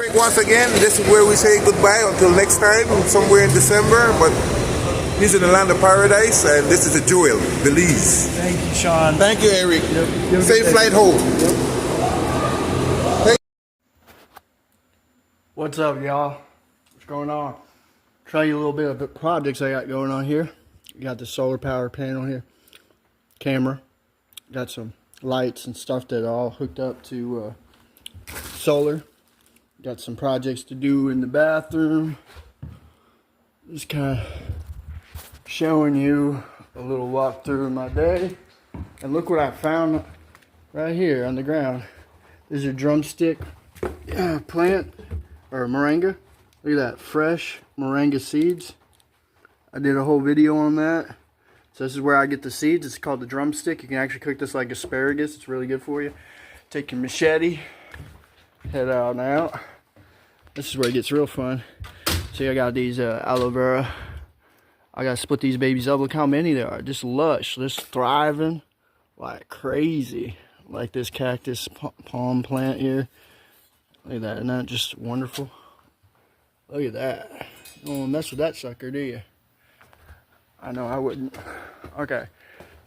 Erik once again. This is where we say goodbye until next time, somewhere in December. But he's in the land of paradise, and this is a jewel, Belize. Thank you, Sean. Thank you, Erik. Yep. Safe flight home. Yep. What's up, y'all? What's going on? Tell you a little bit of the projects I got going on here. Got the solar power panel here, camera. Got some lights and stuff that are all hooked up to solar. Got some projects to do in the bathroom. Just kind of showing you a little walk through my day. And look what I found right here on the ground. There's a drumstick plant or moringa. Look at that, fresh moringa seeds. I did a whole video on that. So this is where I get the seeds. It's called the drumstick. You can actually cook this like asparagus. It's really good for you. Take your machete, head out and out. This is where it gets real fun. See, I got these aloe vera. I got to split these babies up. Look how many there are. Just lush, just thriving like crazy. Like this cactus palm plant here. Look at that. Isn't that just wonderful? Look at that. You don't want to mess with that sucker, do you? I know I wouldn't. Okay,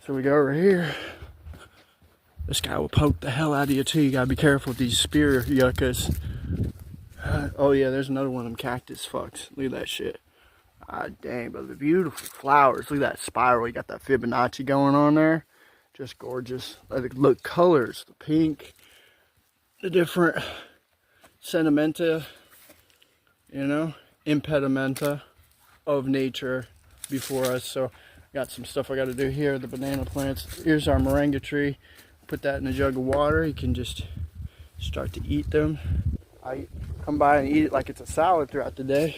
so we go over here. This guy will poke the hell out of you too. You gotta be careful with these spear yuccas. Oh yeah, there's another one of them cactus fucks. Look at that shit. Ah dang, but the beautiful flowers. Look at that spiral. You got that Fibonacci going on there. Just gorgeous. Look, colors, the pink, the different sentimenta, you know, impedimenta of nature before us. So got some stuff I got to do here. The banana plants. Here's our moringa tree. Put that in a jug of water. You can just start to eat them. I come by and eat it like it's a salad throughout the day.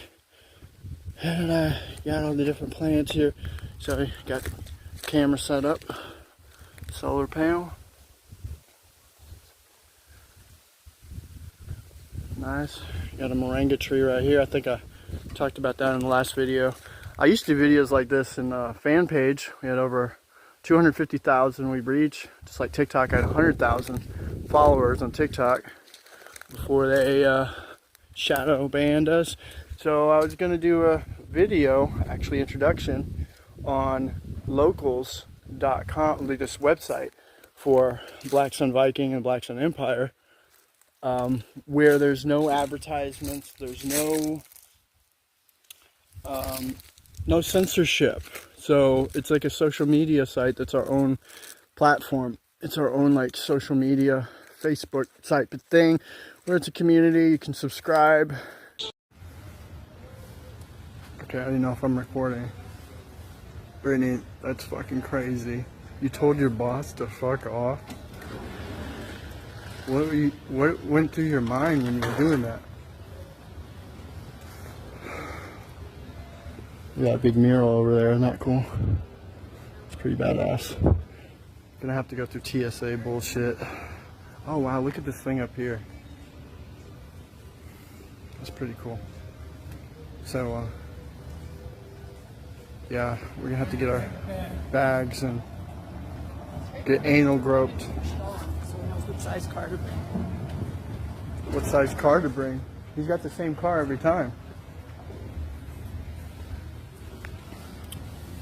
And I got all the different plants here. So got the camera set up, solar panel. Nice. Got a moringa tree right here. I think I talked about that in the last video. I used to do videos like this in a fan page. We had over 250,000 we reached. Just like TikTok, I had 100,000 followers on TikTok before they shadow banned us. So I was gonna do a video, actually introduction, on locals.com, this website for Black Sun Viking and Black Sun Empire, where there's no advertisements, there's no censorship. So it's like a social media site that's our own platform. It's our own like social media Facebook type of thing where it's a community. You can subscribe. Okay, I don't know if I'm recording. Brittany, that's fucking crazy. You told your boss to fuck off? What went through your mind when you were doing that? Yeah, big mural over there, isn't that cool? It's pretty badass. Gonna have to go through TSA bullshit. Oh wow, look at this thing up here. That's pretty cool. So, yeah, we're gonna have to get our bags and get anal groped. So he knows what size car to bring. What size car to bring? He's got the same car every time.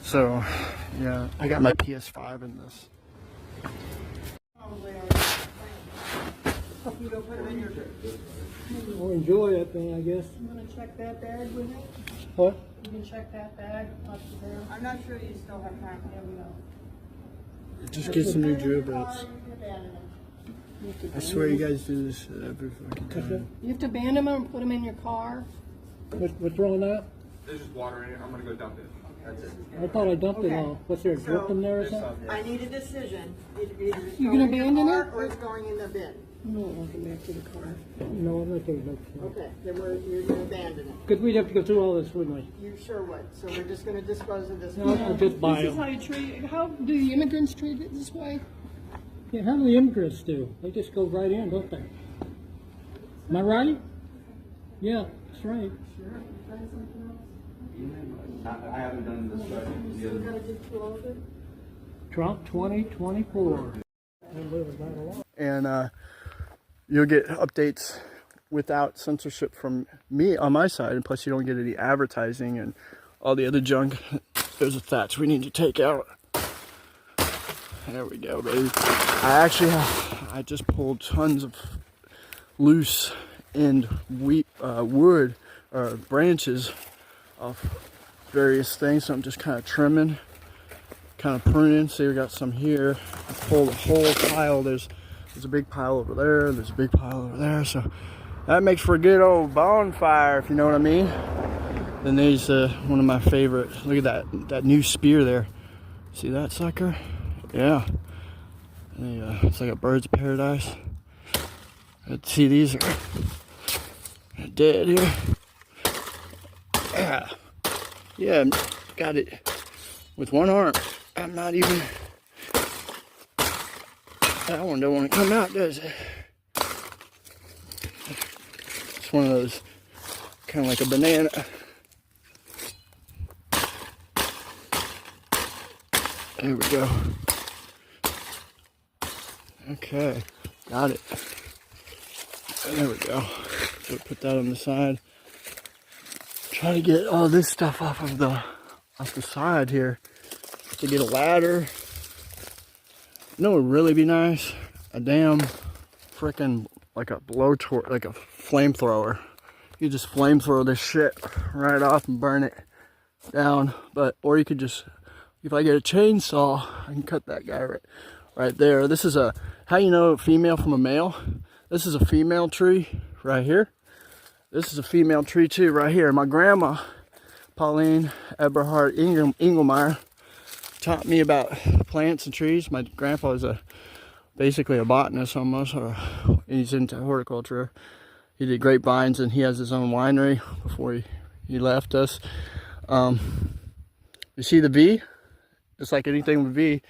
So, yeah, I got my PS5 in this. You don't put it in your... We'll enjoy that thing, I guess. You want to check that bag with it? What? You can check that bag up there. I'm not sure you still have time. There we go. Just get some new drill bits. I swear you guys do this every fucking time. You have to abandon them and put them in your car. What's wrong with that? There's just water in it. I'm gonna go dump it. That's it. I thought I dumped it Okay. all. What's there, drip in there or something? I need a decision. Either it's You going gonna in your abandon car it? or it's going in the bin. No, I'll come back to the car. No, I'm not taking it. Okay, then you're gonna abandon it. Because we'd have to go through all this, wouldn't we? You sure would. So we're just gonna dispose of this. No, I'll just buy This is them. how you treat it. How do the immigrants treat it this way? Yeah, how do the immigrants do? They just go right in, don't they? Am I right? Yeah, that's right. I haven't done this study. You gotta disclose it. Trump 2024. And you'll get updates without censorship from me on my side, and plus you don't get any advertising and all the other junk. There's a thatch we need to take out. There we go, baby. I just pulled tons of loose end wood or branches off various things, so I'm just kind of trimming, kind of pruning. See, we got some here. I pulled a whole pile. There's a big pile over there. There's a big pile over there. So that makes for a good old bonfire, if you know what I mean. Then there's one of my favorite. Look at that new spear there. See that sucker? Yeah. It's like a bird's paradise. See, these are dead here. Yeah, got it with one arm. I'm not even. That one don't want to come out, does it? It's one of those, kind of like a banana. There we go. Okay, got it. There we go. So put that on the side. Try to get all this stuff off the side here. To get a ladder. You know what would really be nice? A damn frickin' like a blowtorch, like a flamethrower. You just flamethrow this shit right off and burn it down. Or you could just, if I get a chainsaw, I can cut that guy right there. This is how you know a female from a male? This is a female tree right here. This is a female tree too right here. My grandma, Pauline Eberhard Engelmeyer, taught me about plants and trees. My grandpa is basically a botanist almost, or he's into horticulture. He did grapevines and he has his own winery before he left us. You see the V? Just like anything with V,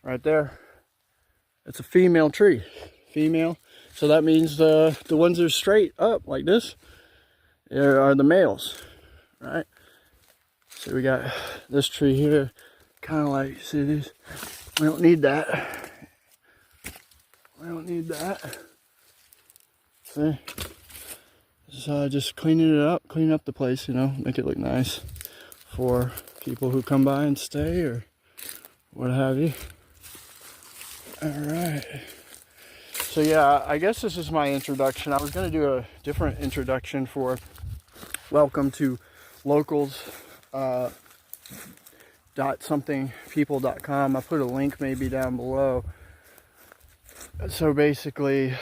right there. It's a female tree. Female. So that means the ones that are straight up like this are the males, right? So we got this tree here, kind of like, see these? We don't need that. We don't need that. See? So just cleaning it up, clean up the place, you know, make it look nice for people who come by and stay or what have you. All right. So yeah, I guess this is my introduction. I was going to do a different introduction for welcome to locals .somethingpeople.com. I put a link maybe down below. So basically,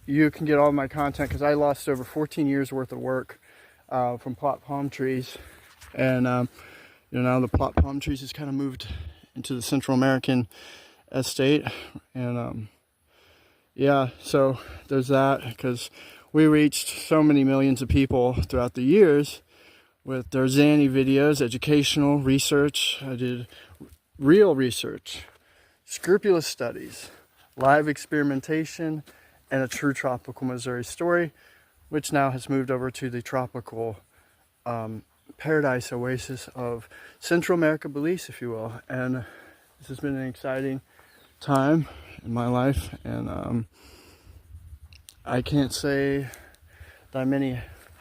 you can get all my content because I lost over 14 years worth of work from Plott palm trees, and you know, now the Plott palm trees has kind of moved into the Central American estate, and yeah, so there's that, because we reached so many millions of people throughout the years with their Zanny videos, educational research. I did real research, scrupulous studies, live experimentation, and a true tropical Missouri story, which now has moved over to the tropical paradise oasis of Central America, Belize, if you will. And this has been an exciting time in my life, and I can't say that I'm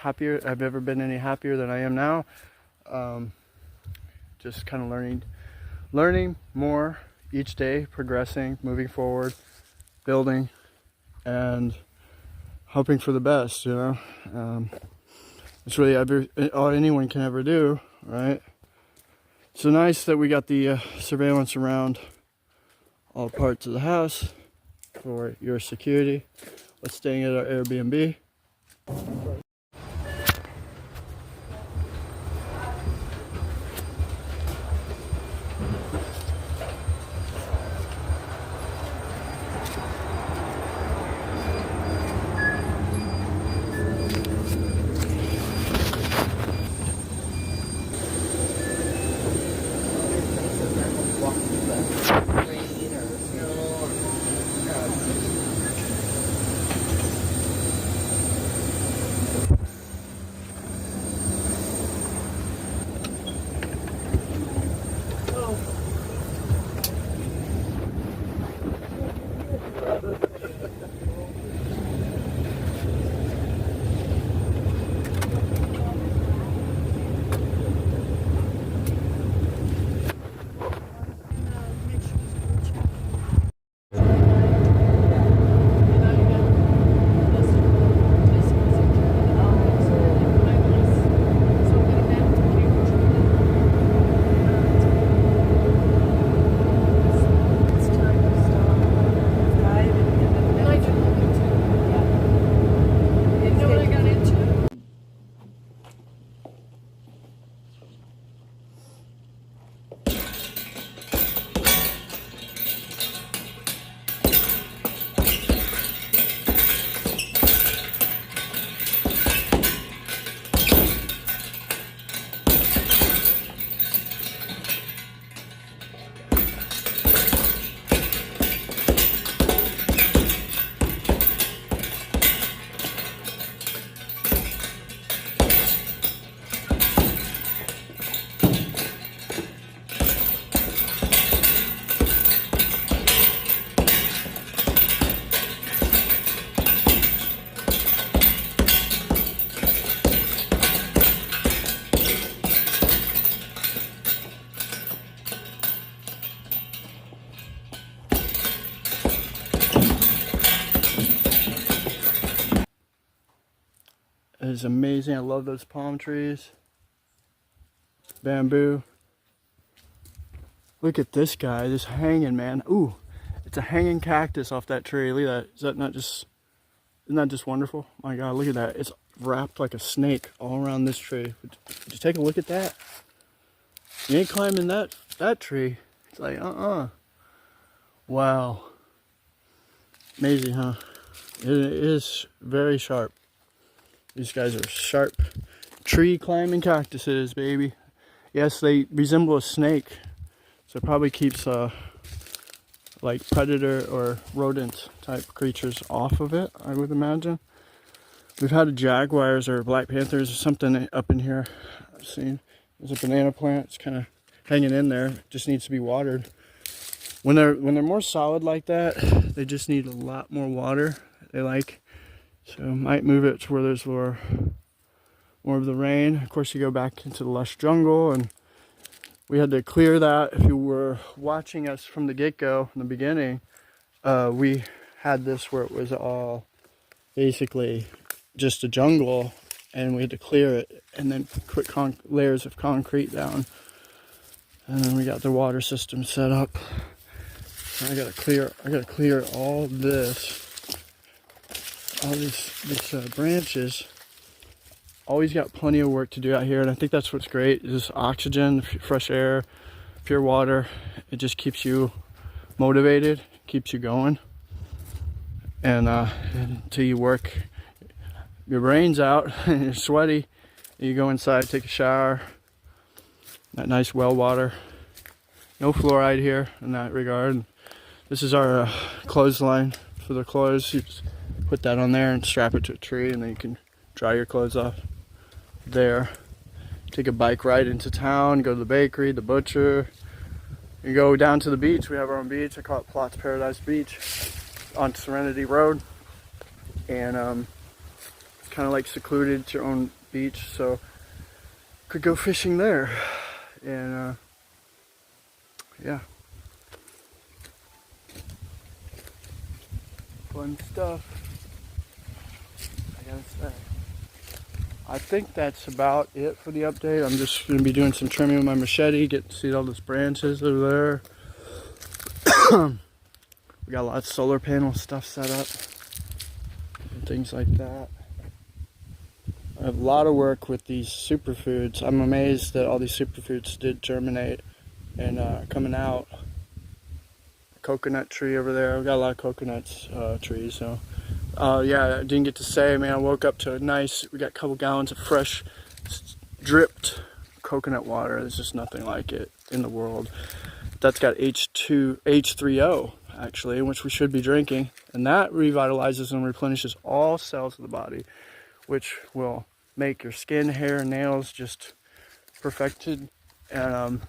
I've ever been any happier than I am now. Just kind of learning more each day, progressing, moving forward, building, and hoping for the best, you know. It's really all anyone can ever do, right? So nice that we got the surveillance around all parts of the house for your security. We're staying at our Airbnb. It is amazing. I love those palm trees. Bamboo. Look at this guy, just hanging, man. Ooh, it's a hanging cactus off that tree. Look at that. Isn't that just wonderful? My God, look at that. It's wrapped like a snake all around this tree. Would you take a look at that? You ain't climbing that tree. It's like, Wow. Amazing, huh? It is very sharp. These guys are sharp tree climbing cactuses, baby. Yes, they resemble a snake. So it probably keeps like predator or rodent type creatures off of it, I would imagine. We've had jaguars or black panthers or something up in here. I've seen there's a banana plant. It's kind of hanging in there. It just needs to be watered. When they're more solid like that, they just need a lot more water. They like, so might move it to where there's more of the rain. Of course, you go back into the lush jungle, and we had to clear that. If you were watching us from the get-go, from the beginning, we had this where it was all basically just a jungle, and we had to clear it and then put layers of concrete down, and then we got the water system set up. I gotta clear all these branches. Always got plenty of work to do out here, and I think that's what's great is oxygen, fresh air, pure water. It just keeps you motivated, keeps you going, and until you work your brains out and you're sweaty, you go inside, take a shower. That nice well water. No fluoride here in that regard. This is our clothesline for the clothes. You just put that on there and strap it to a tree, and then you can dry your clothes off there. Take a bike ride into town, go to the bakery, the butcher. You go down to the beach. We have our own beach. I call it Plott's Paradise Beach on Serenity Road. And it's kind of like secluded. It's your own beach, so could go fishing there. And yeah. Fun stuff, I gotta say. I think that's about it for the update. I'm just going to be doing some trimming with my machete, get to see all those branches over there. We got a lot of solar panel stuff set up and things like that. I have a lot of work with these superfoods. I'm amazed that all these superfoods did germinate and coming out. Coconut tree over there. We got a lot of coconuts trees. So yeah, I didn't get to say, man, I woke up to a nice, we got a couple gallons of fresh dripped coconut water. There's just nothing like it in the world. That's got H3O actually, which we should be drinking, and that revitalizes and replenishes all cells of the body, which will make your skin, hair, nails just perfected, and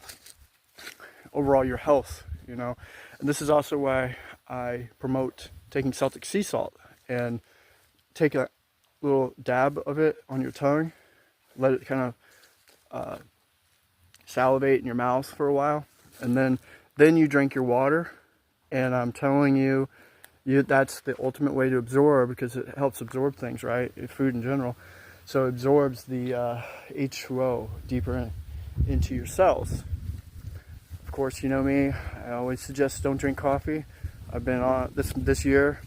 overall your health, you know. And this is also why I promote taking Celtic sea salt and take a little dab of it on your tongue, let it kind of salivate in your mouth for a while, and then you drink your water. And I'm telling you, that's the ultimate way to absorb, because it helps absorb things, right? Food in general. So it absorbs the H2O deeper into your cells. Of course, you know me, I always suggest don't drink coffee. I've been on this year,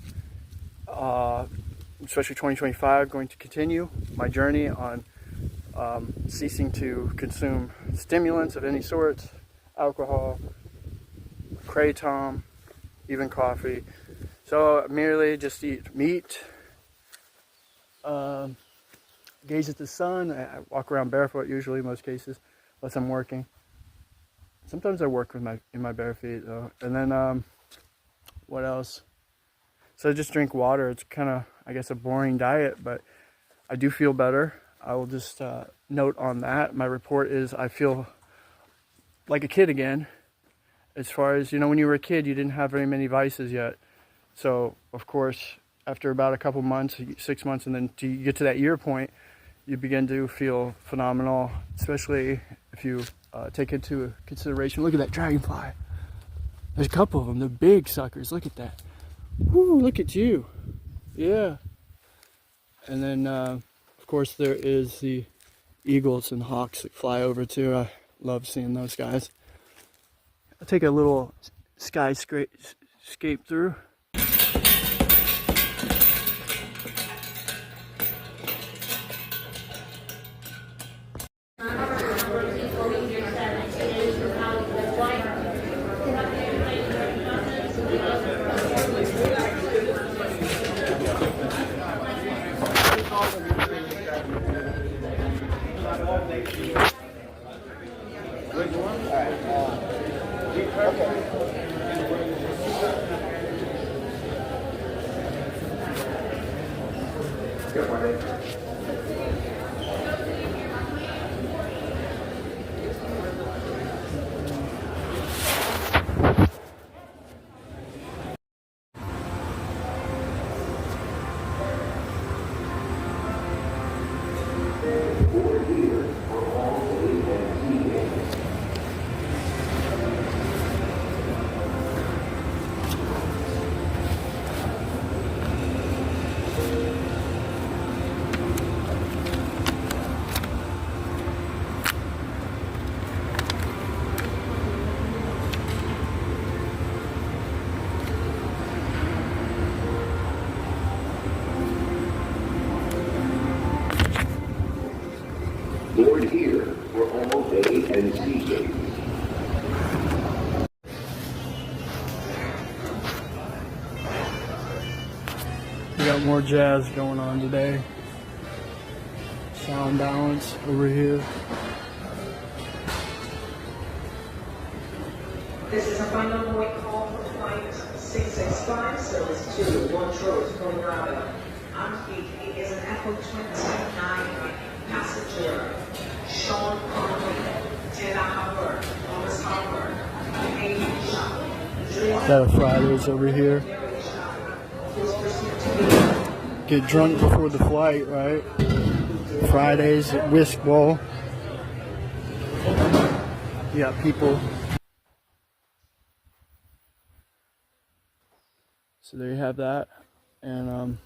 especially 2025, going to continue my journey on ceasing to consume stimulants of any sort, alcohol, kratom, even coffee. So merely just eat meat, gaze at the sun. I walk around barefoot usually, most cases, unless I'm working. Sometimes I work with in my bare feet though. And then what else? So I just drink water. It's kind of, I guess, a boring diet, but I do feel better. I will just note on that. My report is I feel like a kid again. As far as, you know, when you were a kid, you didn't have very many vices yet. So, of course, after about a couple months, 6 months, and then you get to that year point, you begin to feel phenomenal, especially if you take into consideration. Look at that dragonfly. There's a couple of them. They're big suckers. Look at that. Woo, look at you. Yeah. And then, of course, there is the eagles and hawks that fly over too. I love seeing those guys. I'll take a little skyscape through. Board here for all A and C games. We got more jazz going on today. Sound balance over here. This is a final point call for flight 665, service to Montrose, Colorado. On speaking is an Echo 29 passenger, Sean Conley, Taylor Howard, Thomas Howard, Amy Shaw. Got a Fridays over here. Get drunk before the flight, right? Fridays at Whisk Bowl. You got people. So there you have that. And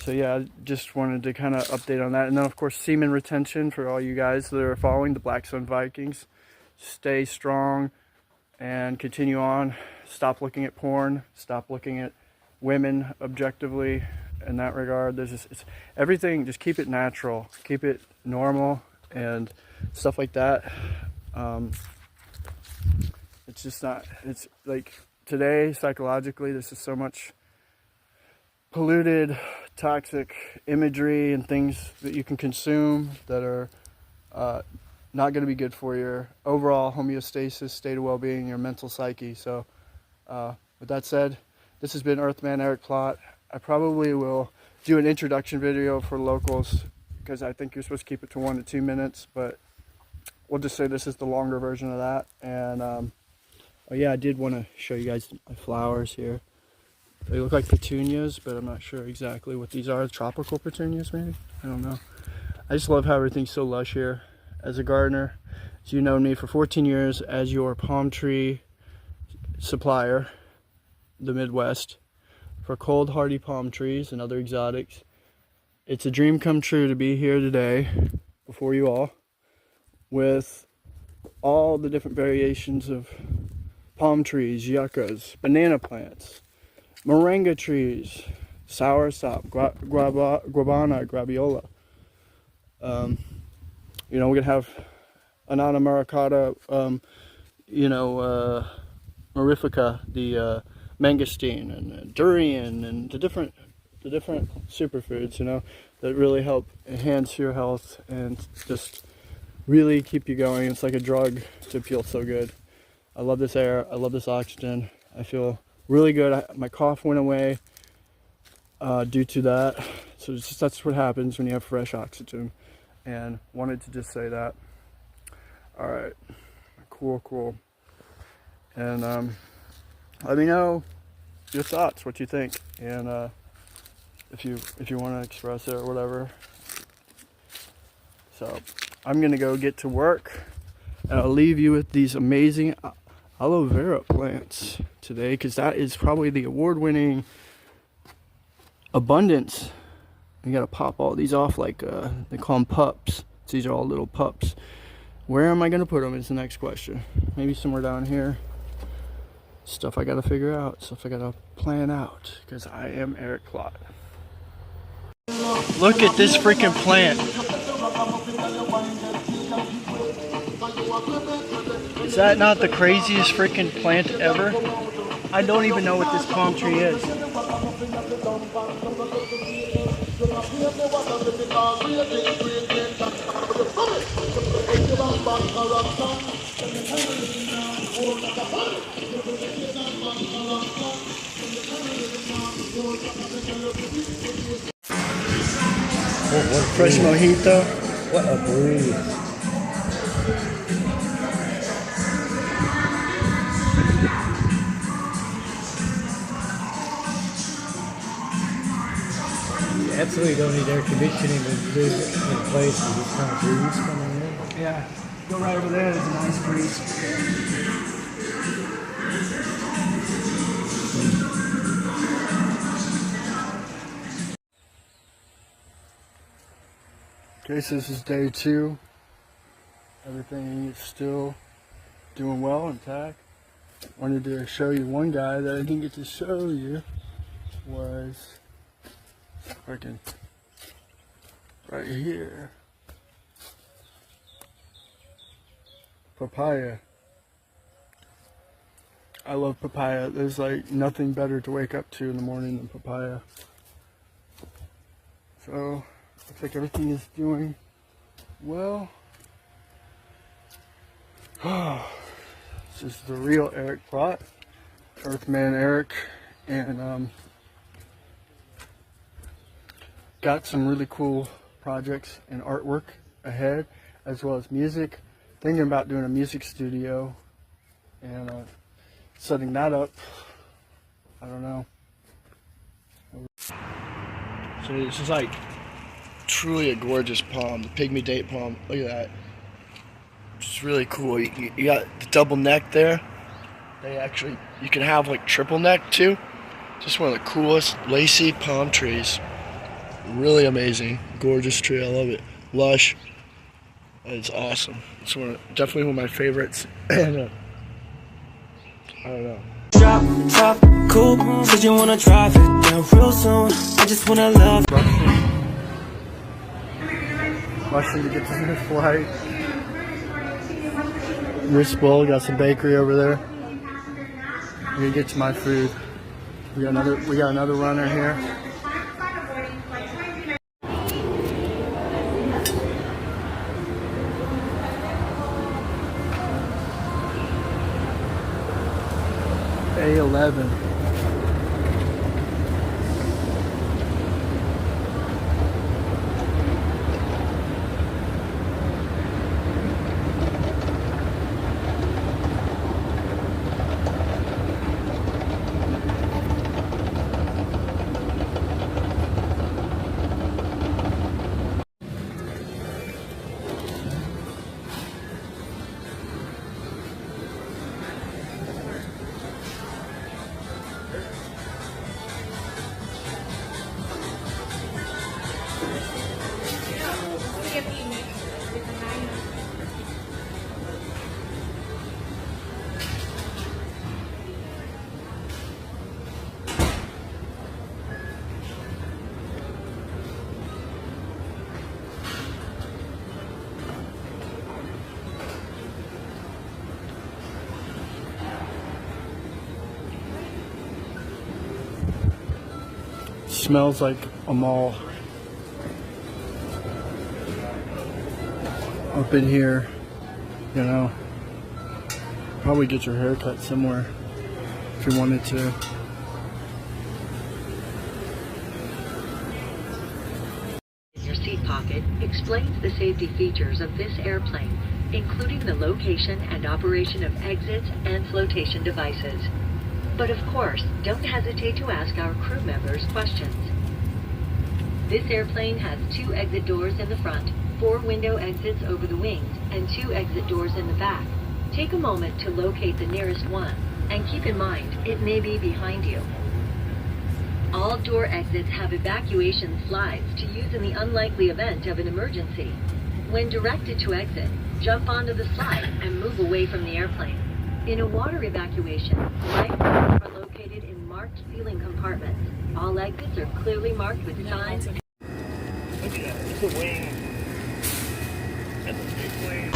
so yeah, I just wanted to kind of update on that. And then of course, semen retention for all you guys that are following the Black Sun Vikings. Stay strong and continue on. Stop looking at porn. Stop looking at women objectively in that regard. There's just, it's everything, just keep it natural, keep it normal and stuff like that. It's just not, it's like today psychologically there's just so much polluted toxic imagery and things that you can consume that are not going to be good for your overall homeostasis, state of well-being, your mental psyche. So with that said, this has been Earthman Erik Plott. I probably will do an introduction video for locals because I think you're supposed to keep it to 1 to 2 minutes, but we'll just say this is the longer version of that. And oh yeah, I did want to show you guys my flowers here. They look like petunias, but I'm not sure exactly what these are. Tropical petunias, maybe? I don't know. I just love how everything's so lush here. As a gardener, as you know me for 14 years as your palm tree supplier, the Midwest, for cold hardy palm trees and other exotics. It's a dream come true to be here today before you all with all the different variations of palm trees, yuccas, banana plants, moringa trees, soursop, guabana, graviola. You know, we're gonna have Anana maricata, Marifica, the mangosteen and durian and the different superfoods, you know, that really help enhance your health and just really keep you going. It's like a drug to feel so good. I love this air. I love this oxygen. I feel really good. My cough went away due to that. So it's just, that's what happens when you have fresh oxygen. And wanted to just say that. All right, cool. And let me know your thoughts, what you think, and if you want to express it or whatever. So I'm gonna go get to work, and I'll leave you with these amazing aloe vera plants today, because that is probably the award-winning abundance You gotta pop all these off like they call them pups. So these are all little pups. Where am I gonna put them is the next question. Maybe somewhere down here. Stuff I gotta figure out, stuff I gotta plan out, because I am Erik Plott. Look at this freaking plant. Is that not the craziest freaking plant ever? I don't even know what this palm tree is. Fresh mojito. What a breeze. You absolutely don't need air conditioning to live in a place with this kind of breeze coming in. Yeah, go right over there, there's a nice breeze. Okay, so this is day 2. Everything is still doing well, intact. Wanted to show you one guy that I didn't get to show you. Was freaking right here. Papaya. I love papaya. There's like nothing better to wake up to in the morning than papaya. So looks like everything is doing well. This is the real Erik Plott, Earthman Erik, and got some really cool projects and artwork ahead, as well as music. Thinking about doing a music studio and setting that up. I don't know. So this is like truly a gorgeous palm, the pygmy date palm. Look at that. It's really cool. You got the double neck there. They actually, you can have like triple neck too. Just one of the coolest lacy palm trees. Really amazing. Gorgeous tree. I love it. Lush. It's awesome. It's definitely one of my favorites. And I don't know. Drop top cool, said you wanna drive it down real soon. I just wanna love. Rushing to get to the flight. Wrist bowl, got some bakery over there. I'm gonna get to my food. We got another runner here. A11. Smells like a mall. Up in here, you know. Probably get your hair cut somewhere if you wanted to. In your seat pocket explains the safety features of this airplane, including the location and operation of exits and flotation devices. But of course, don't hesitate to ask our crew members questions. This airplane has 2 exit doors in the front, 4 window exits over the wings, and 2 exit doors in the back. Take a moment to locate the nearest one, and keep in mind, it may be behind you. All door exits have evacuation slides to use in the unlikely event of an emergency. When directed to exit, jump onto the slide and move away from the airplane. In a water evacuation, lifeboats are located in marked ceiling compartments. All exits are clearly marked with signs. Look at that. It's a wing. That's a big wing.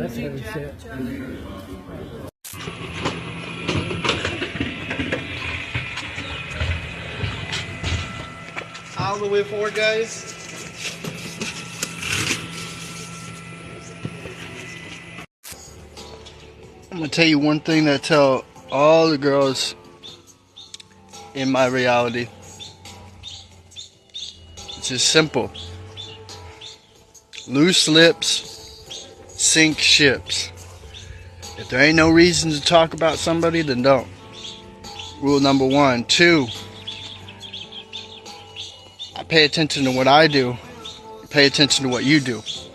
That's heavy shit. All the way forward, guys. I'm gonna tell you one thing that I tell all the girls in my reality. It's just simple. Loose lips sink ships. If there ain't no reason to talk about somebody, then don't. Rule number 1. 2, I pay attention to what I do. Pay attention to what you do. See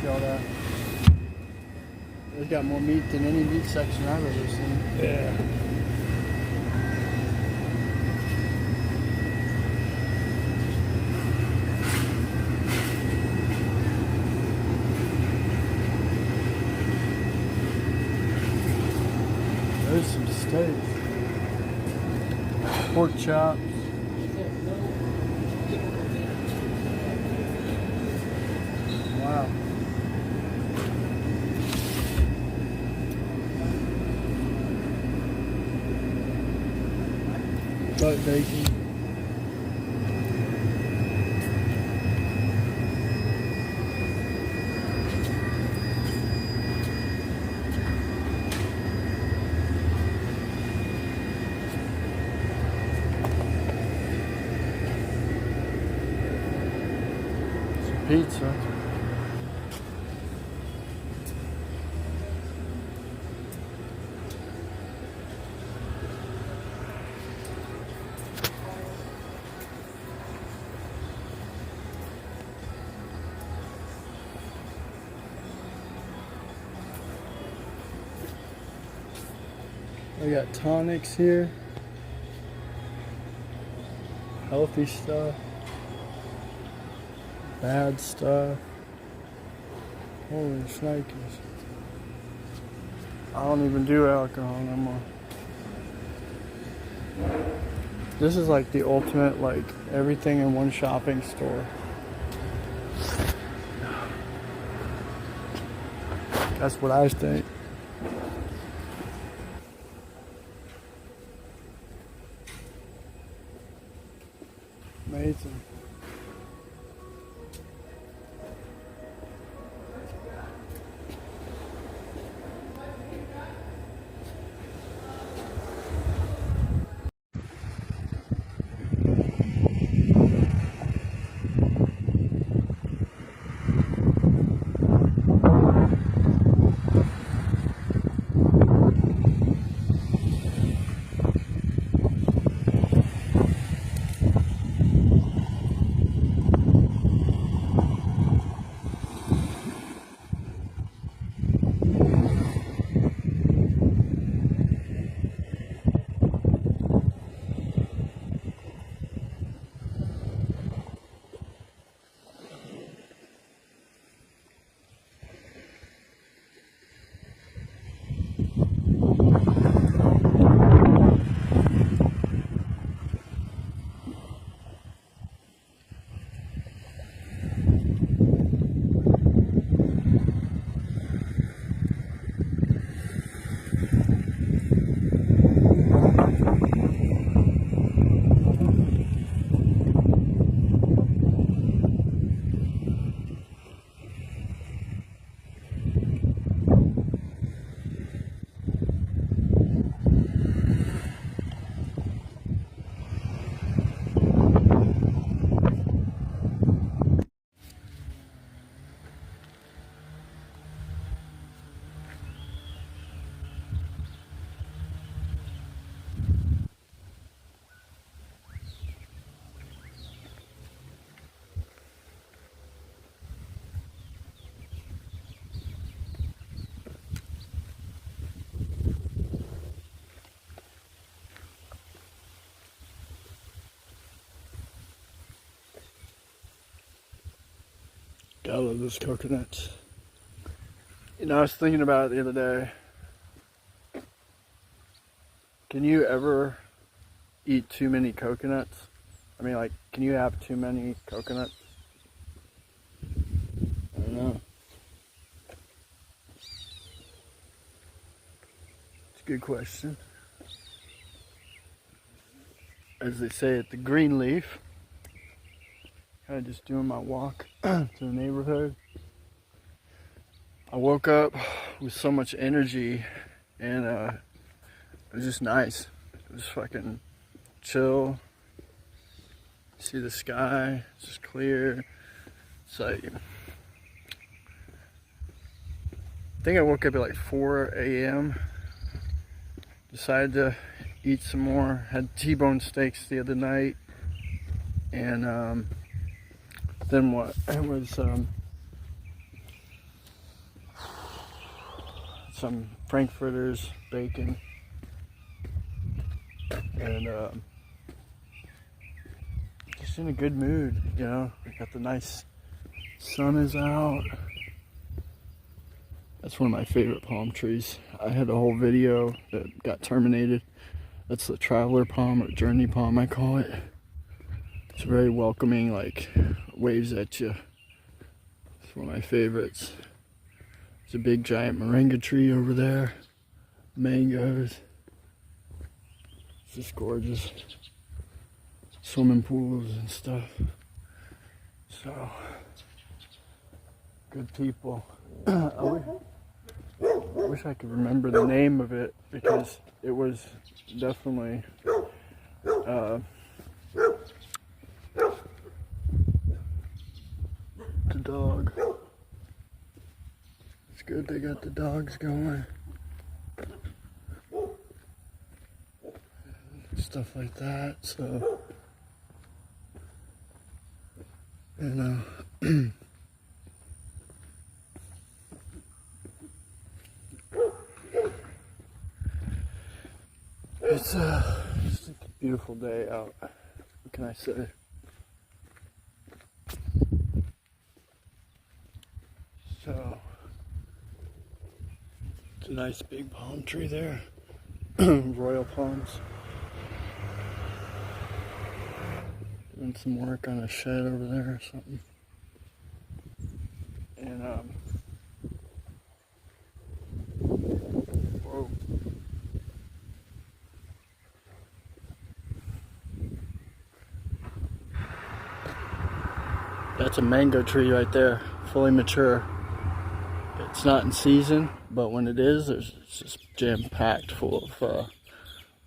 all that? It's got more meat than any meat section I've ever seen. Yeah. There's some steak. Pork chops. Wow. butt bacon. Some pizza. We got tonics here. Healthy stuff. Bad stuff. Holy shnikes. I don't even do alcohol no more. This is like the ultimate, like, everything in one shopping store. That's what I think. Amazing. I love those coconuts. You know, I was thinking about it the other day. Can you ever eat too many coconuts? I mean, like, can you have too many coconuts? I don't know. It's a good question. As they say at the Greenleaf, kind of just doing my walk to the neighborhood. I woke up with so much energy, and it was just nice. It was fucking chill. See the sky, it's just clear. It's like, I think I woke up at like 4 a.m. Decided to eat some more. Had T-bone steaks the other night, and then what? It was some frankfurters, bacon, and just in a good mood, you know. We got the nice sun is out. That's one of my favorite palm trees. I had a whole video that got terminated. That's the traveler palm, or journey palm I call it. It's very welcoming, like waves at you. It's one of my favorites. There's a big giant moringa tree over there. Mangoes. It's just gorgeous. swimming pools and stuff. So, good people. I wish I could remember the name of it because it was definitely the dog. It's good they got the dogs going. Stuff like that, so you know. It's a beautiful day out. What can I say? So, it's a nice big palm tree there. Royal palms. Doing some work on a shed over there or something. And, whoa. That's a mango tree right there, fully mature. It's not in season, but when it is, it's just jam-packed full of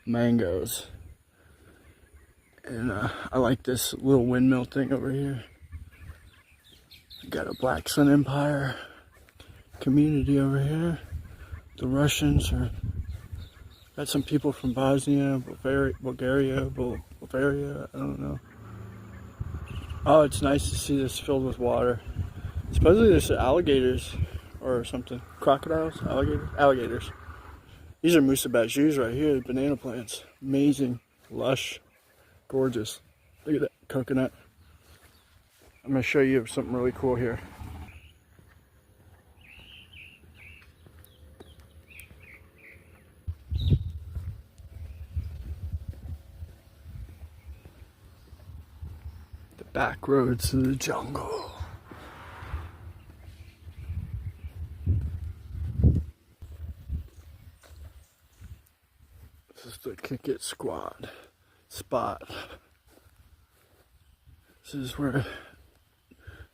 mangoes. And I like this little windmill thing over here. Got a Black Sun Empire community over here. The Russians are. Got some people from Bosnia, Bulgaria, I don't know. Oh, it's nice to see this filled with water. Supposedly there's alligators or something. Crocodiles? Alligators. These are Musa Bajus right here, banana plants. Amazing, lush, gorgeous. Look at that coconut. I'm going to show you something really cool here. The back roads to the jungle. This is the Kick It spot. This is where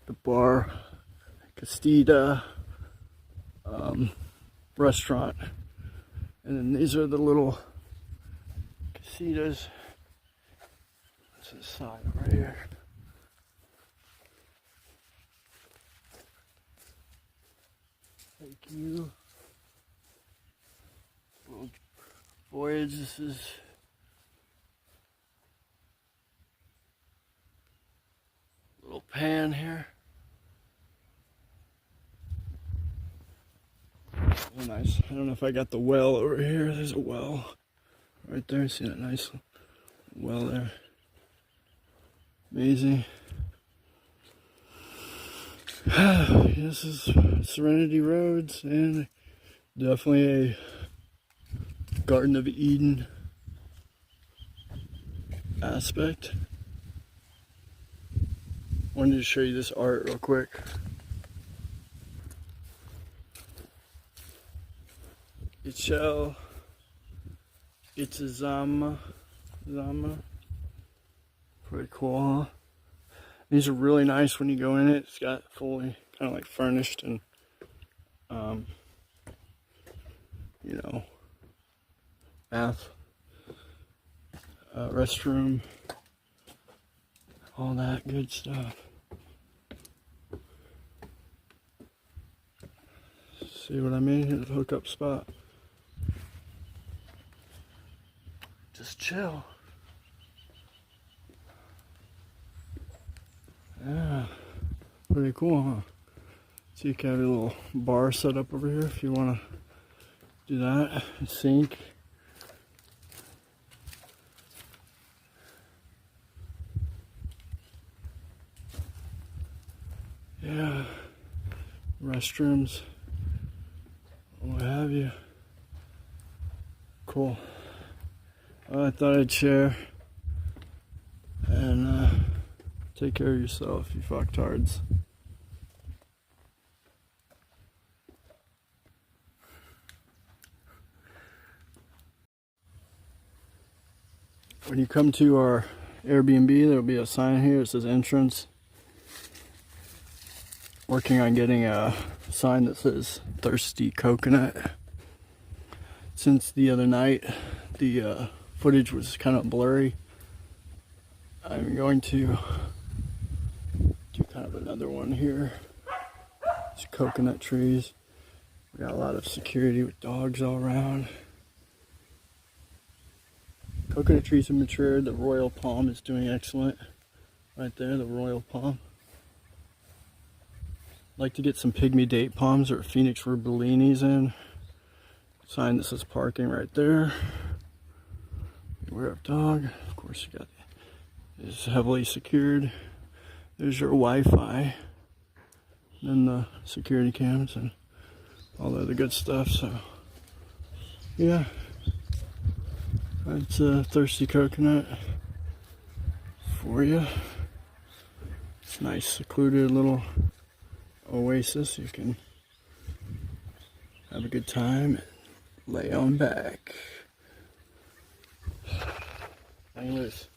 the bar, Castida, restaurant, and then these are the little casitas. This is the side right here. Thank you. Little voyage. This is a little pan here. Oh, nice. I don't know if I got the well over here. There's a well right there. See that nice well there? Amazing. This is Serenity Roads and definitely a Garden of Eden aspect. Wanted to show you this art real quick. It's a Zama. Pretty cool, huh? These are really nice when you go in it. It's got fully kind of like furnished and, you know, bath, restroom, all that good stuff. See what I mean? Here's the hookup spot. Just chill. Yeah, pretty cool, huh? So you can have a little bar set up over here if you want to do that. Sink. Yeah, restrooms, what have you. Cool. Well, I thought I'd share and take care of yourself, you fucktards. When you come to our Airbnb. There'll be a sign here. It says entrance. Working on getting a sign that says thirsty coconut. Since the other night the footage was kind of blurry, I'm going to do kind of another one here. These coconut trees. We got a lot of security with dogs all around. Coconut trees have matured. The royal palm is doing excellent. Right there, the royal palm. Like to get some pygmy date palms or Phoenix rubellinis in. Sign that says parking right there. Beware of dog. Of course, you got it's heavily secured. There's your Wi-Fi. Then the security cams and all the other good stuff. So, yeah, that's a thirsty coconut for you. It's a nice, secluded little oasis. You can have a good time and lay on back. Hang loose.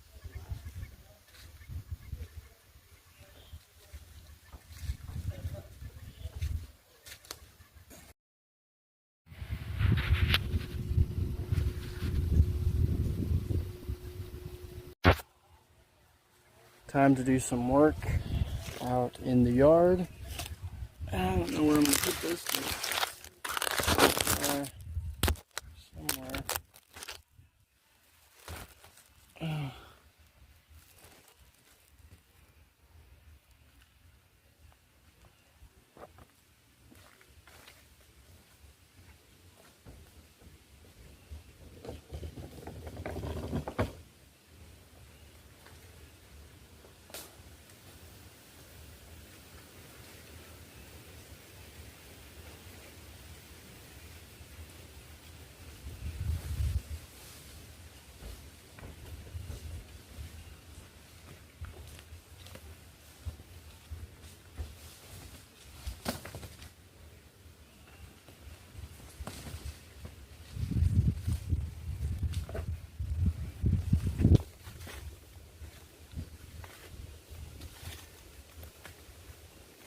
Time to do some work out in the yard. I don't know where I'm gonna put this thing. Somewhere.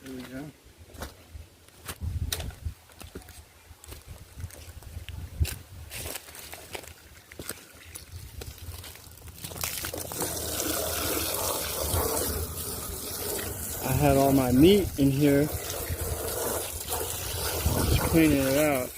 There we go. I had all my meat in here. Just cleaning it out.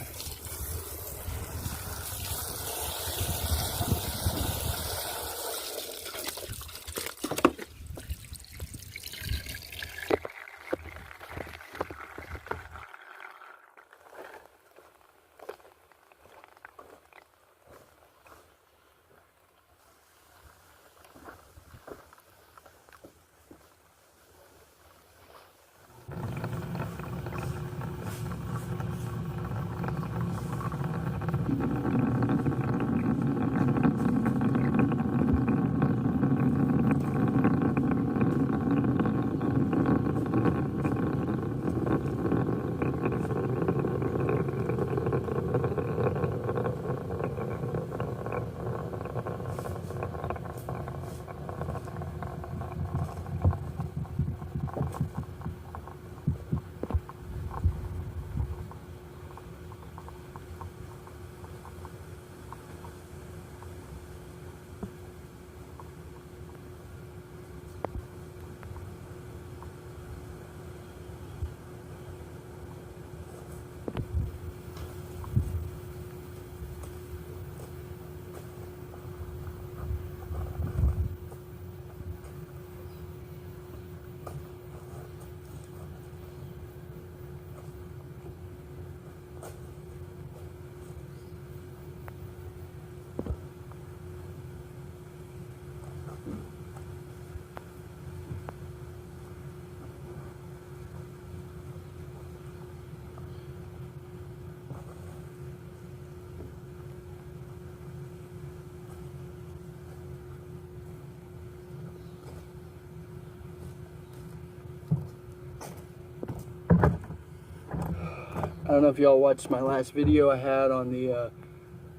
I don't know if y'all watched my last video I had on the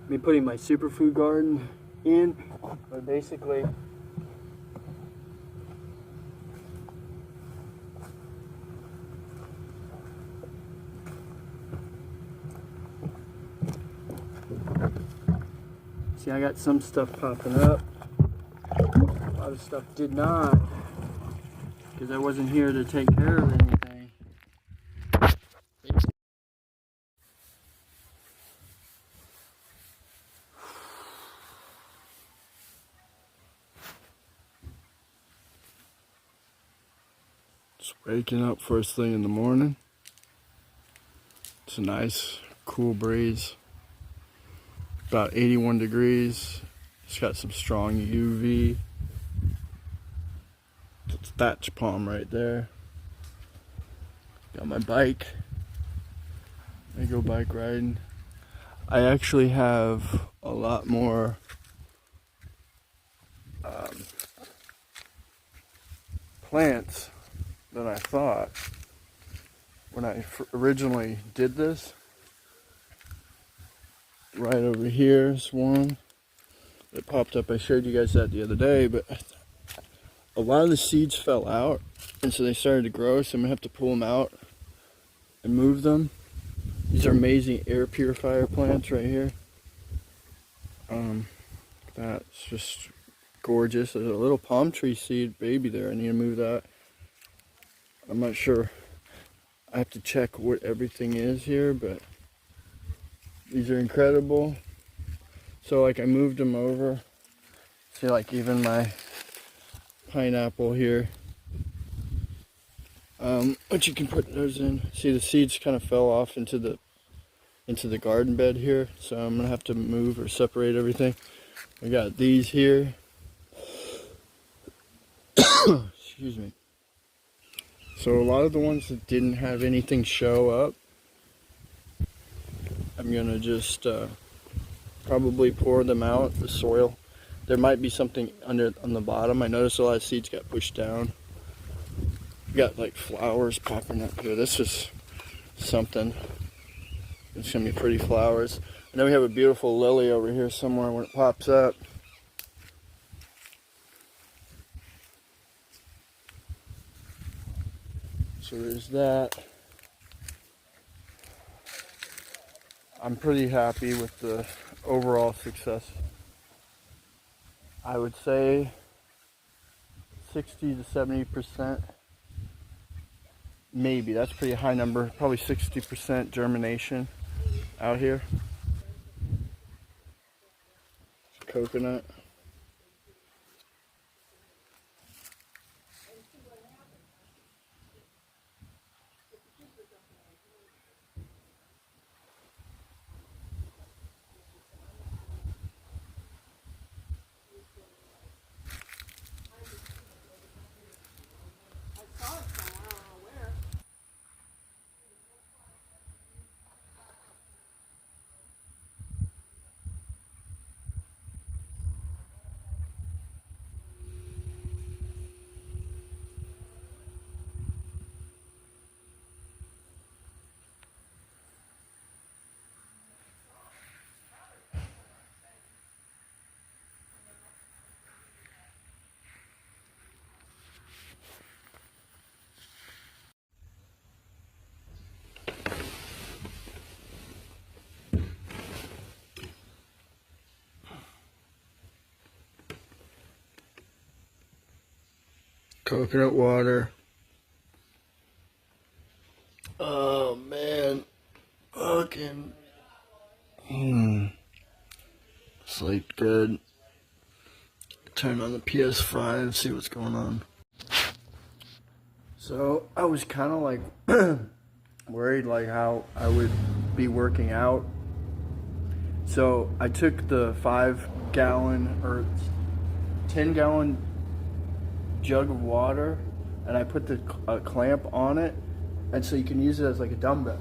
me putting my superfood garden in, but basically See, I got some stuff popping up. A lot of stuff did not, because I wasn't here to take care of anything. Just waking up first thing in the morning. It's a nice, cool breeze. About 81 degrees. It's got some strong UV. It's thatch palm right there. Got my bike. I go bike riding. I actually have a lot more plants than I thought when I originally did this. Right over here is one that popped up. I showed you guys that the other day, but a lot of the seeds fell out, and so they started to grow, so I'm gonna have to pull them out and move them. These are amazing air purifier plants right here. That's just gorgeous. There's a little palm tree seed baby there. I need to move that. I'm not sure. I have to check what everything is here, but these are incredible. So like I moved them over. See, like even my pineapple here. But you can put those in. See, the seeds kind of fell off into the garden bed here, so I'm gonna have to move or separate everything. I got these here. Excuse me. So a lot of the ones that didn't have anything show up, I'm gonna just probably pour them out, the soil. There might be something on the bottom. I noticed a lot of seeds got pushed down. Got like flowers popping up here. This is something. It's gonna be pretty flowers. And then we have a beautiful lily over here somewhere when it pops up. So there's that. I'm pretty happy with the overall success. I would say 60 to 70%. Maybe, that's a pretty high number. Probably 60% germination out here. Coconut. Coconut water. Oh man, fucking. Sleep good. Turn on the PS5, see what's going on. So I was kind of like worried like how I would be working out. So I took the 5-gallon or 10-gallon jug of water and I put the clamp on it, and so you can use it as like a dumbbell.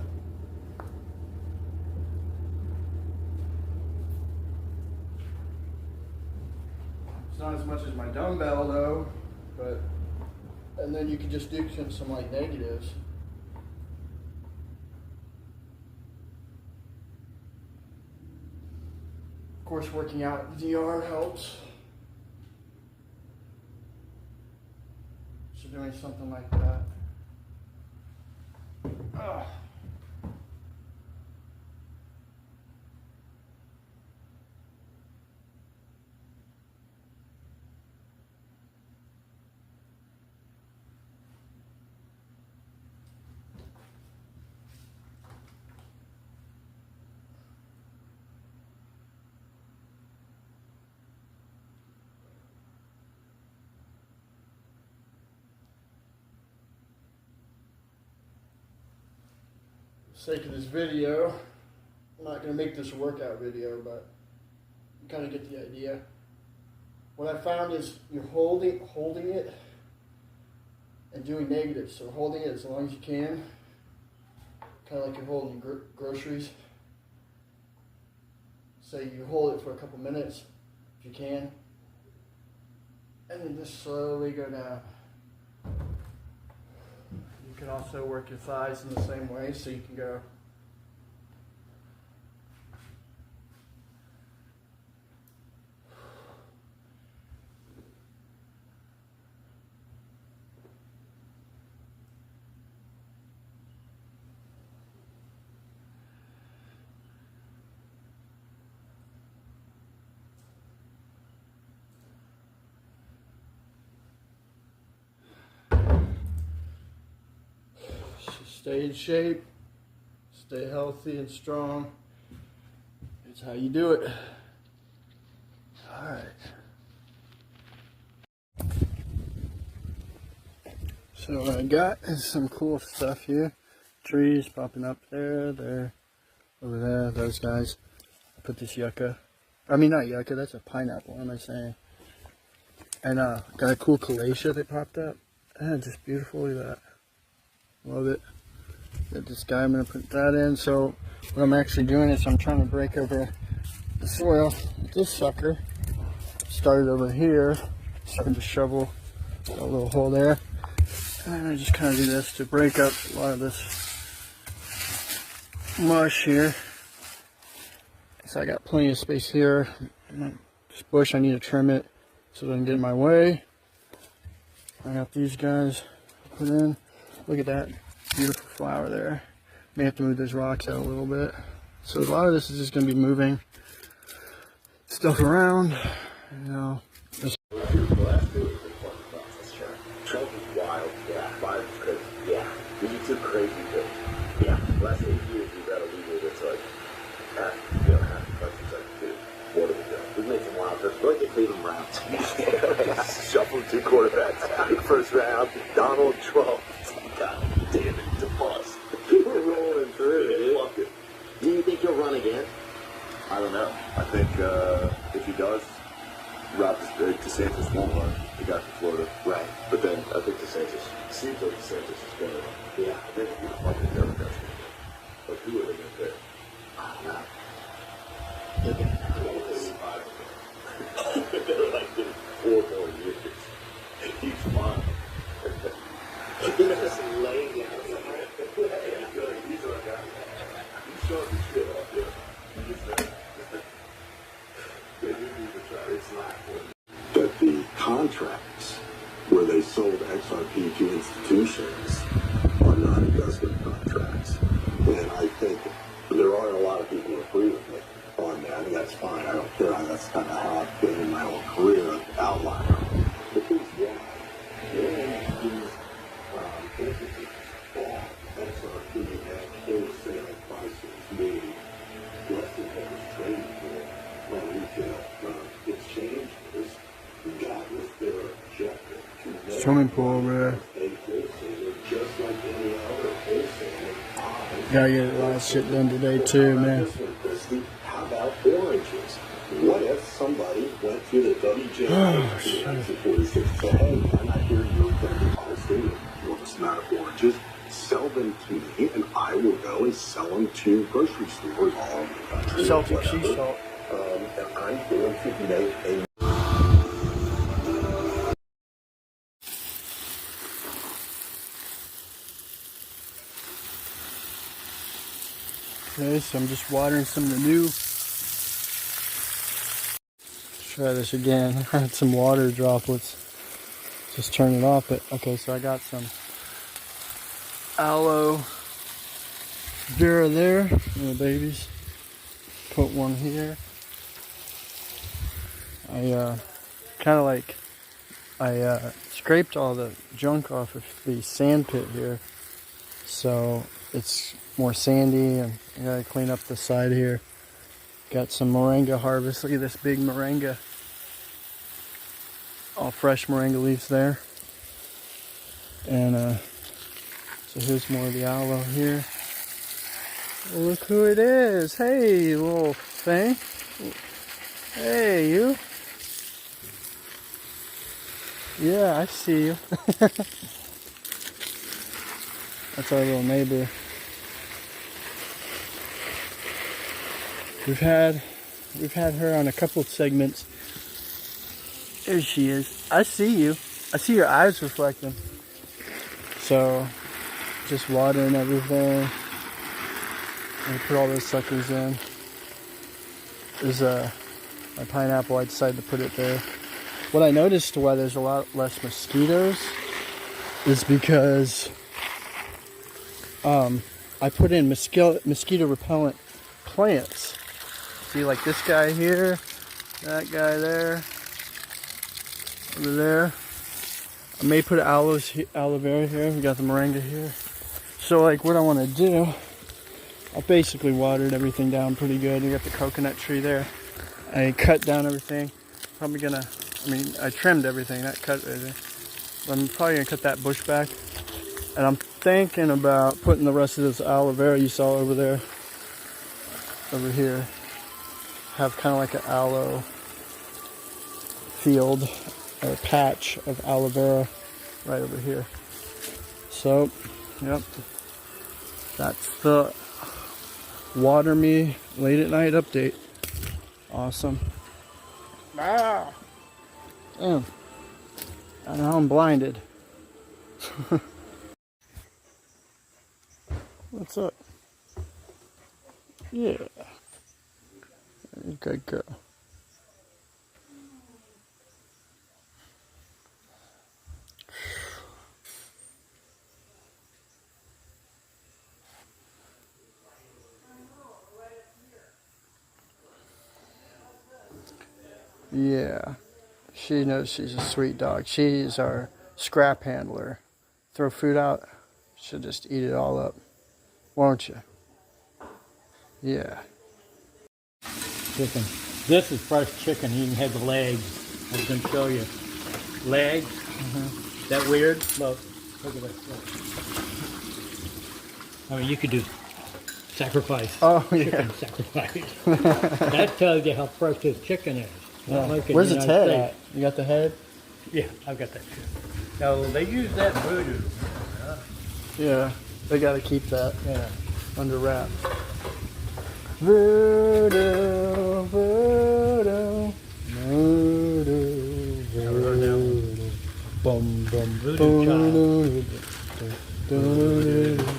It's not as much as my dumbbell though, but and then you can just do some like negatives. Of course, working out in the yard helps. So doing something like that. Ugh. sake of this video, I'm not going to make this a workout video, but you kind of get the idea. What I found is you're holding it and doing negatives. So holding it as long as you can, kind of like you're holding groceries. So you hold it for a couple minutes if you can, and then just slowly go down. You can also work your thighs in the same way, so you can go stay in shape, stay healthy and strong. It's how you do it. Alright. So what I got is some cool stuff here. Trees popping up there, over there, those guys. I put this yucca. I mean, not yucca, that's a pineapple, what am I saying? And got a cool calathea that popped up. Just beautiful, look at that. Love it. Got this guy, I'm going to put that in. So what I'm actually doing is I'm trying to break over the soil with this sucker. Started over here, starting to shovel, got a little hole there. And I just kind of do this to break up a lot of this mush here. So I got plenty of space here. This bush, I need to trim it so it doesn't get in my way. I got these guys put in. Look at that. Beautiful flower there. May have to move those rocks out a little bit. So a lot of this is just going to be moving stuff around. You know. Just Trump is wild. Yeah. Biden's crazy. Yeah. We too crazy too. Yeah. Last 8 years we've had a leader that's like half the country's like, dude, what are we doing? We've made some wild trips. We're like the Cleveland Browns. Shuffling 2 quarterbacks. First round, Donald Trump. God damn it, it's a bust. We're rolling through, dude. Do you think he'll run again? I don't know. I think if he does, DeSantis won't run. He got to Florida. Right. But then I think DeSantis, seems like DeSantis is going to run. Yeah. I think if the fucking Democrats going to run. But who are they going to pick? I don't know. They're going to pick They're like 4 more years. He's fine. He's just laying down. He's our guy. He's showing the shit off there. But the contracts where they sold XRP to institutions are not investment contracts. And I think there are a lot of people who agree with me on that, and that's fine. I don't care. That's kind of how I've been in my whole career, outlier. But here's why. Entities bought XRP at wholesale prices, meaning less than what was traded for on retail exchanges. That was their objective. swimming pool over there. A wholesaler, just like any other wholesaler. Gotta get a lot of shit done today too, man. How about oranges? What if somebody went to the WJ and said, hey, I'm not here, you're going to be Palestinian. You want this amount of oranges? Sell them to me, and I will go and sell them to grocery stores all over the country. Celtic sea salt. And I'm going to make a... Okay, so I'm just watering some of the new. Try this again. I had some water droplets. Just turn it off. But okay, so I got some aloe vera there, little babies. Put one here. I kind of like scraped all the junk off of the sand pit here, so it's more sandy, and I gotta clean up the side here. Got some moringa harvest. Look at this big moringa. All fresh moringa leaves there. And so here's more of the aloe here. Look who it is. Hey, little thing. Hey, you. Yeah, I see you. That's our little neighbor. We've had her on a couple of segments. There she is. I see you. I see your eyes reflecting. So, just watering everything. And put all those suckers in. There's my pineapple. I decided to put it there. What I noticed why there's a lot less mosquitoes is because I put in mosquito repellent plants. See, like this guy here, that guy there, over there. I may put aloe vera here. We got the moringa here. So, like, what I want to do, I basically watered everything down pretty good. We got the coconut tree there. I cut down everything. Probably gonna, I trimmed everything, not cut everything. I'm probably gonna cut that bush back. And I'm thinking about putting the rest of this aloe vera you saw over there, over here. Have kind of like an aloe field, or patch of aloe vera right over here. So, yep. That's the water me late at night update. Awesome. Ah! Damn. And now I'm blinded. What's up? Yeah. Good girl. Yeah. She knows she's a sweet dog. She's our scrap handler. Throw food out, she'll just eat it all up. Won't you? Yeah. Chicken. This is fresh chicken. You even have the legs. I was going to show you. Legs. Is that weird? Look at this. Look. You could do sacrifice. Oh, chicken yeah. Sacrifice. That tells you how fresh this chicken is. Yeah. Like Where's its head at? You got the head? Yeah, I've got that too. Now, they use that voodoo. Yeah. They got to keep that under wrap. Voodoo, voodoo, voodoo, voodoo, bum bum voodoo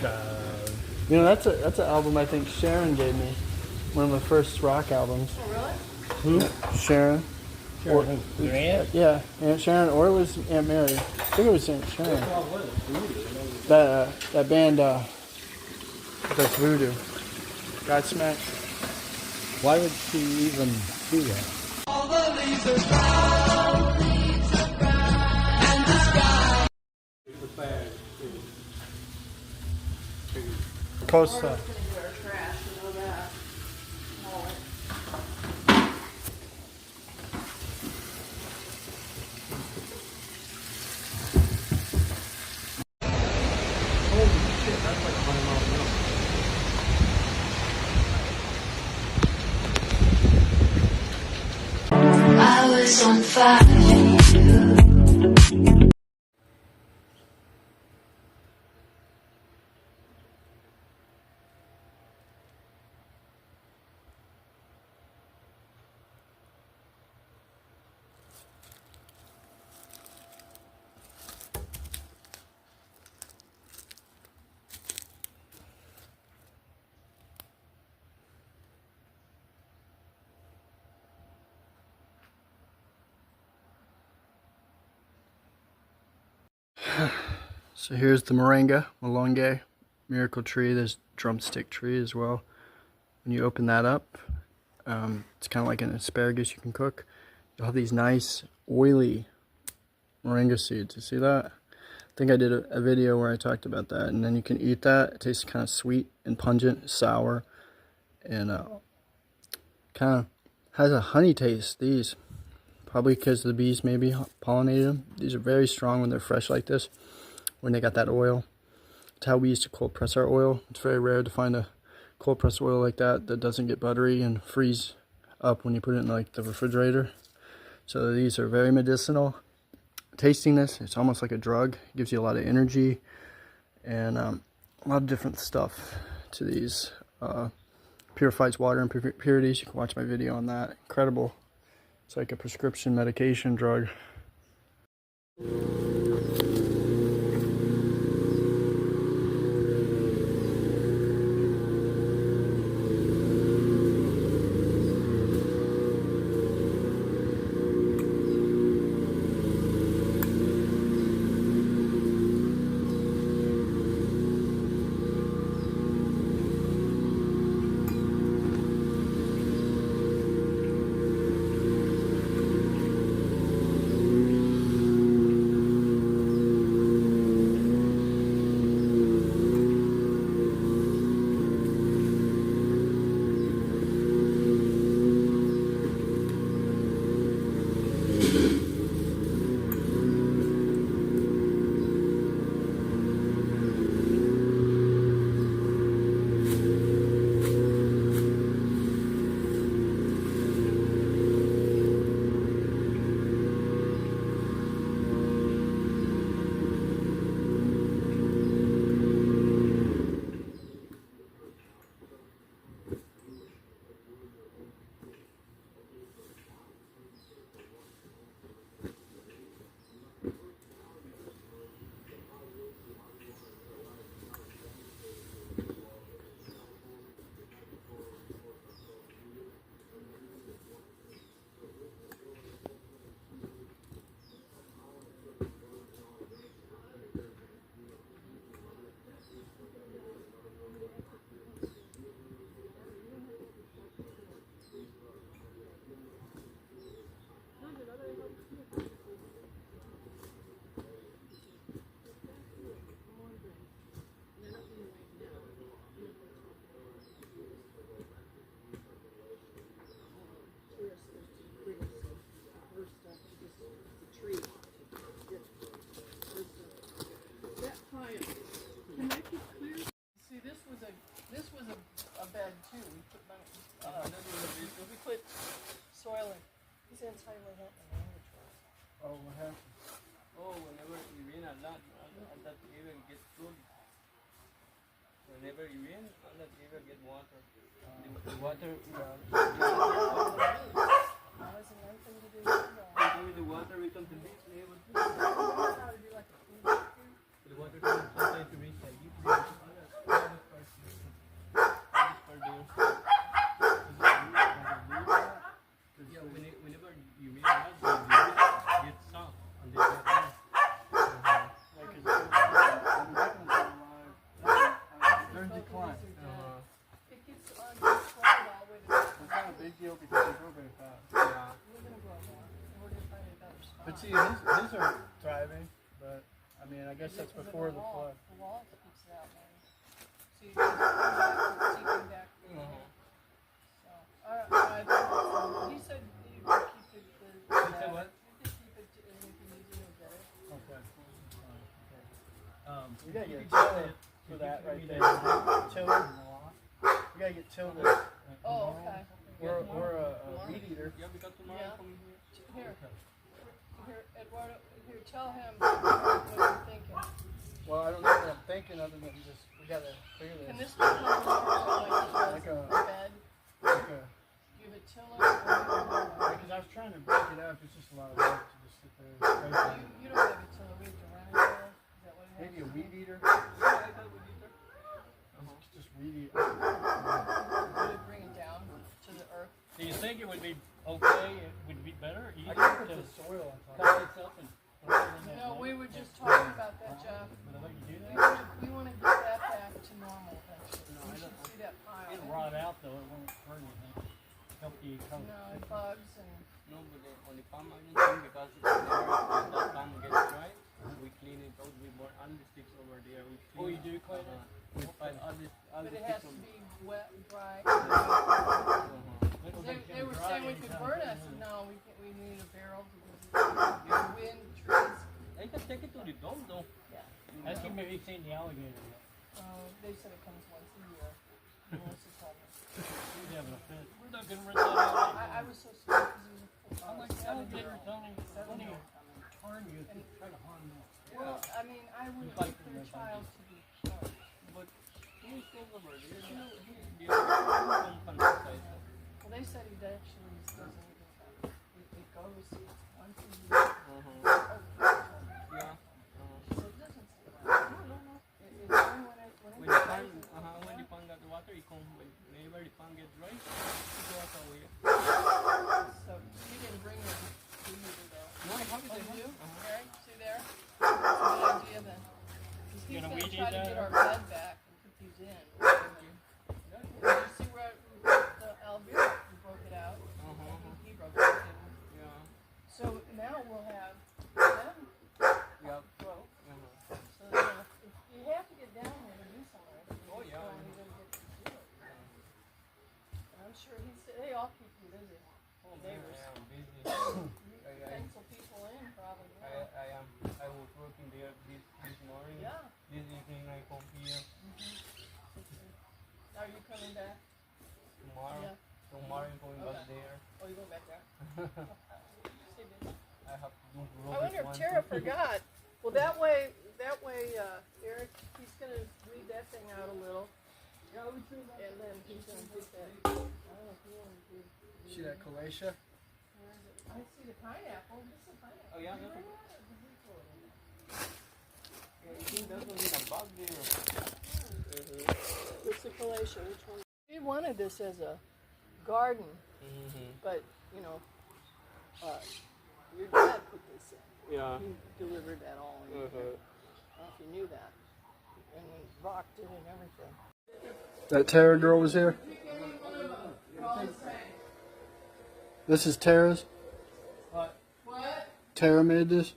child. You know, that's an album I think Sharon gave me. One of my first rock albums. Oh, really? Who? Sharon. Your aunt? Yeah, Aunt Sharon, or it was Aunt Mary. I think it was Aunt Sharon. That band, that's Voodoo. Godsmack. Why would she even do that? All the leaves are brown, and the sky. Post I was on fire. So here's the moringa, malonga, miracle tree. There's drumstick tree as well. When you open that up, it's kind of like an asparagus you can cook. You'll have these nice, oily moringa seeds. You see that? I think I did a video where I talked about that. And then you can eat that. It tastes kind of sweet and pungent, sour, and kind of has a honey taste. These, probably because the bees maybe pollinated them. These are very strong when they're fresh like this. When they got that oil. It's how we used to cold press our oil. It's very rare to find a cold press oil like that doesn't get buttery and freeze up when you put it in like the refrigerator. So these are very medicinal. Tasting this, it's almost like a drug. It gives you a lot of energy and a lot of different stuff to these. Purifies water impurities. You can watch my video on that. Incredible. It's like a prescription medication drug. We put soil in. He's inside with that language. Oh, what happened? Oh, whenever you rain a lot, that area gets flooded. Whenever you rain, that area get water. The water. How is it nothing to do with that? With the water, we come to beach level. How to do like a food. The water comes sometimes to reach like you. Whenever you rain a lot, the gets soft and they get warm. They're in decline. It gets swallowed all the way to the It's not a big deal because they grow very fast. Yeah. We're going to grow more. We're going to find a better spot. But see, these are thriving, but I mean, I guess that's before the flood. The wall keeps it out, man. So you just seeping back. So, he said you could keep it. He said what? You could keep it and you can use it better. Okay. We We gotta get tiller for that right there. Tiller. We gotta get tiller. Oh, okay. We're a weed eater. Yeah, because tomorrow Yeah. coming here. Here, Eduardo, here, tell him what you're thinking. Well, I don't know what I'm thinking other than just we gotta clear Can this. this be like Like a a- bed? Like a, Give it tiller? Or because I was trying to break it up. It's just a lot of work to just sit there and scrape it. you don't have a tiller, we have to run it there? Is that what it Maybe a weed eater. Just weed eater. Would it bring it down to the earth? Do you think it would be okay? It would be better? I Easier can put to the soil on top. cut this up and put it in that No, hole? we were just talking about that, Jeff. Would I let you do that? We want to get that back to normal eventually. We should see that pile. It'll rot out though. It won't hurt anything. Help the cover. No, bugs and. No, but on the palm island thing, because whenever that palm gets dry, we clean it out. We burn all the sticks over there. We clean you do clean it? We find all the But it sticks has to over be wet, dry. there. They were saying we could burn it. I said, no, we can't, we need a barrel because the wind, trees. They can take it to the dome though. Yeah. I think maybe seen the alligator. They said it comes once a year. Unless it's jävla fet. Då kan man ta I was so scared because I'm like, alligators don't even harm you if you try to harm them. well, I mean, I would like for a child to be charged. But who's still over there? You don't fantasize that. Well, they said he actually doesn't even have it goes once a year. Yeah. So it doesn't stay. I don't know. It's only When the pond got the water, it comes whenever the pond gets dry, it goes away. So you didn't bring it to you though. No, I have it. Oh, I have you? it. Right? See there? That's a good idea then. Because he's going to try to get our bed back and put these in. Did you see where the Alvira broke it out? He broke it out. Yeah. So now we'll have them Yeah. broke. So you have to get down here to do something. Oh, yeah. You're going to get to do it. And I'm sure they all keep you busy. Oh, man, Neighbors. I am busy. You pencil people in probably. I am. I was working there this morning. Yeah. This evening I come here. Are you coming back? Tomorrow. Yeah. Tomorrow I'm going back there. Oh, you go back there? Stay busy. I have to do I wonder if Tara forgot. Well, that way, Erik, he's going to read that thing out a little. And then he's going to get that. I don't know if you want to do. See that Galatia? Where is it? I see the pineapple. This is a pineapple. Oh, yeah, Did you that's bring that? Or did you throw it in there? I think that's only a bug there. What's the Galatia? Which one? We wanted this as a garden, but, your dad put this in. Yeah. He delivered that all in. I don't know if you knew that. And then rocked it and everything. That Tara girl was here? This is Tara's? What? Tara made this?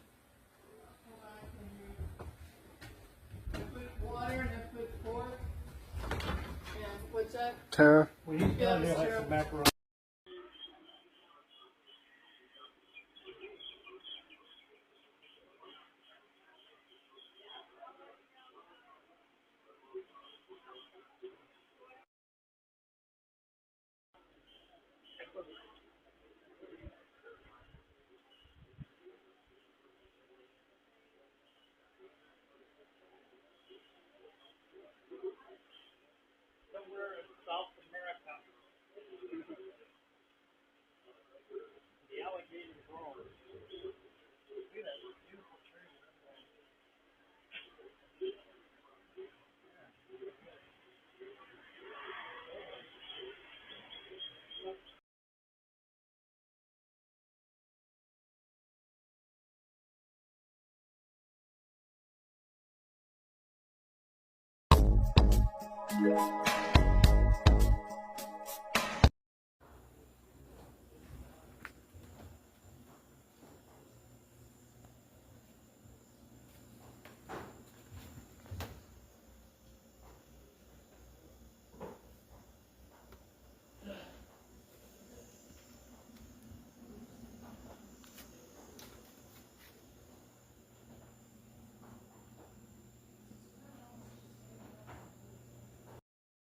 I put water and I put pork. Yeah, what's that? Tara? When he's done, he'll have some macaroni. Somewhere in South America, the alligators roam. Look at that beautiful tree.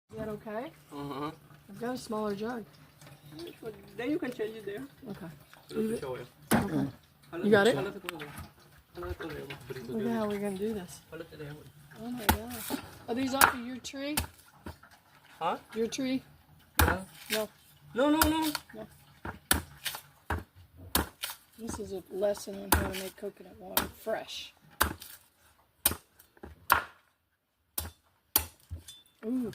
Is that okay? I've got a smaller jug. Then you can change it there. Okay. Okay. You got it? Look at how we're going to do this. Oh my gosh. Are these off of your tree? Huh? Your tree? Yeah. No. No. This is a lesson on how to make coconut water fresh. Ooh.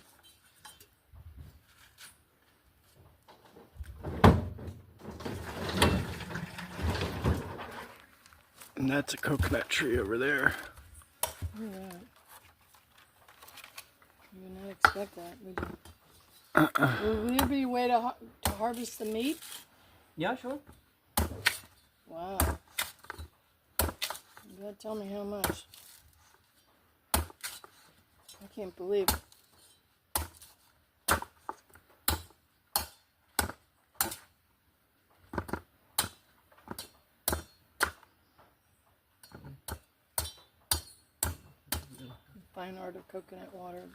And that's a coconut tree over there. Alright. You would not expect that, would you? Would there be a way to harvest the meat? Yeah, sure. Wow. You gotta tell me how much. I can't believe it. Fine art of coconut water.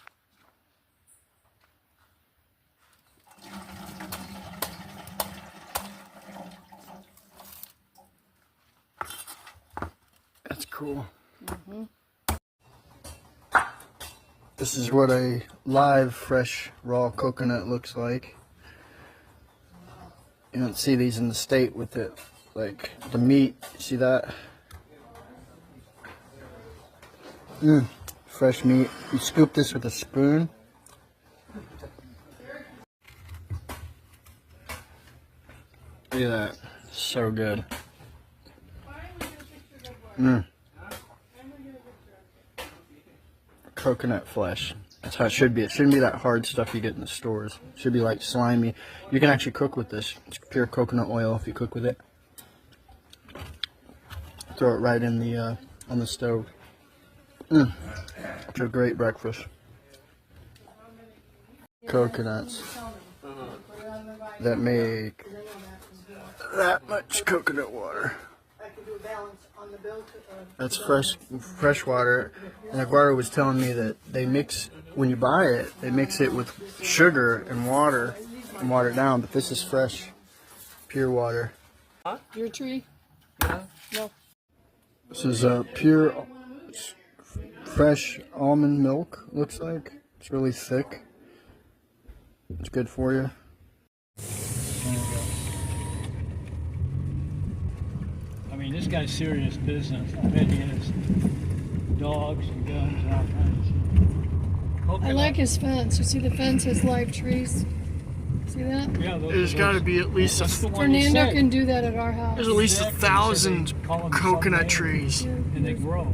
cool. This is what a live, fresh, raw coconut looks like. You don't see these in the state with it, like the meat. See that? Fresh meat. You scoop this with a spoon. Look at that. So good. Coconut flesh. That's how it should be. It shouldn't be that hard stuff you get in the stores. It should be like slimy. You can actually cook with this. It's pure coconut oil if you cook with it. Throw it right in the on the stove. It's a great breakfast. Coconuts that make that much coconut water. That's fresh water. And Aguaro was telling me that they mix, when you buy it, they mix it with sugar and water it down. But this is fresh, pure water. Your tree? No. This is pure, fresh almond milk, looks like. It's really thick. It's good for you. I mean, this guy's serious business. I bet he has dogs and guns and all kinds of shit. I like his fence. You see the fence has live trees? See that? Yeah, There's got to be at least Fernando can do that at our house. There's at least 1,000 coconut trees. And they grow.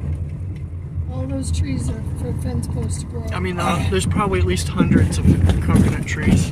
All those trees are for fence posts to grow. I mean, there's probably at least hundreds of coconut trees.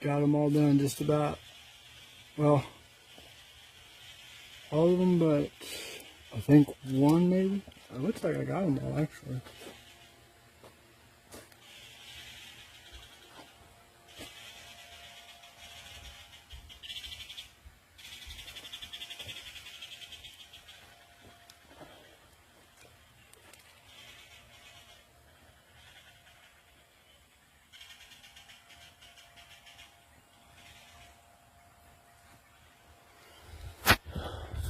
Got them all done, just about. Well, all of them, but I think one maybe. It looks like I got them all actually.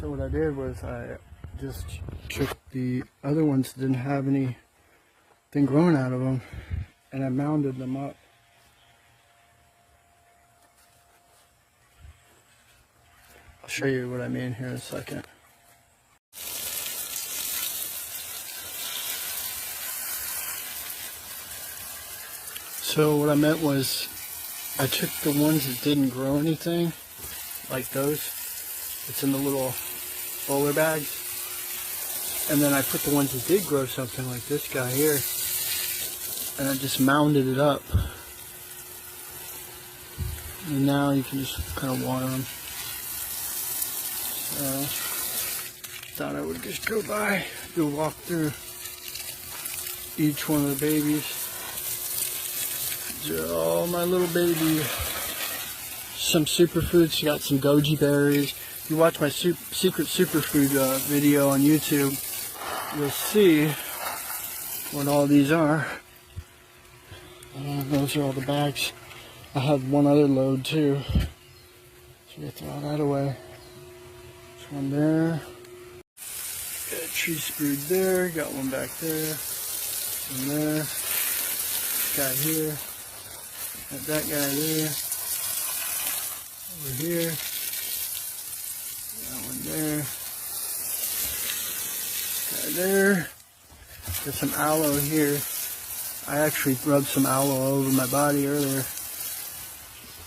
So what I did was I just took the other ones that didn't have anything growing out of them, and I mounded them up. I'll show you what I mean here in a second. So what I meant was I took the ones that didn't grow anything, like those. It's in the little bowler bags. And then I put the ones that did grow something, like this guy here, and I just mounded it up. And now you can just kind of water them. So, thought I would just go by, do a walk through each one of the babies. These are all my little baby. Some superfoods. You got some goji berries. If you watch my secret superfood video on YouTube, you'll see what all these are. And those are all the bags. I have one other load too. So we throw that away. There's one there. Got a tree sprued there. Got one back there. One there. Guy here. Got that guy there. Over here. That one there. Guy there. There's some aloe here. I actually rubbed some aloe over my body earlier.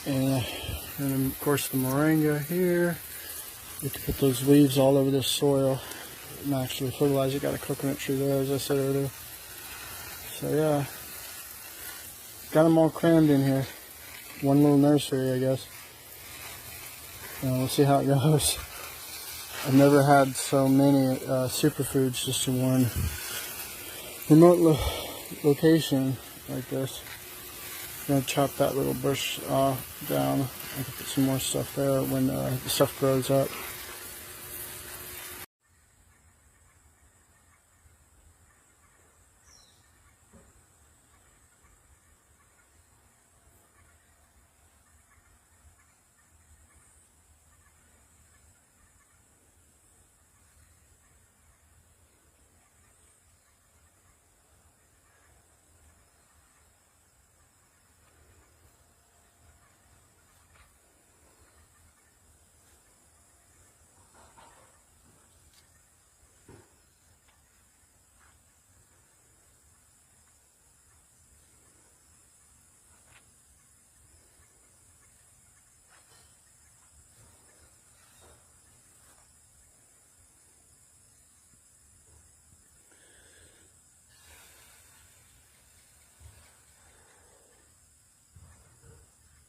And And of course the moringa here. You can put those leaves all over the soil and actually fertilize it. Got a coconut tree there, as I said earlier. So yeah, got them all crammed in here. One little nursery, I guess. We'll see how it goes. I've never had so many superfoods just in one remote location like this. I'm gonna chop that little bush down. I can put some more stuff there when the stuff grows up.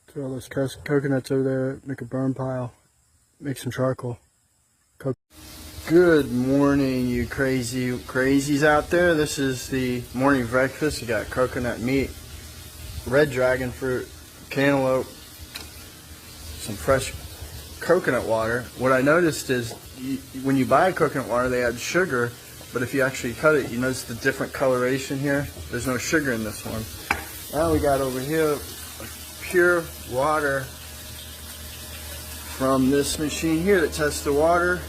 Throw all those coconuts over there, make a burn pile, make some charcoal. Good morning, you crazies out there. This is the morning breakfast. You got coconut meat, red dragon fruit, cantaloupe, some fresh coconut water. What I noticed is when you buy coconut water, they add sugar, but if you actually cut it, you notice the different coloration here. There's no sugar in this one. Now we got over here pure water from this machine here that tests the water,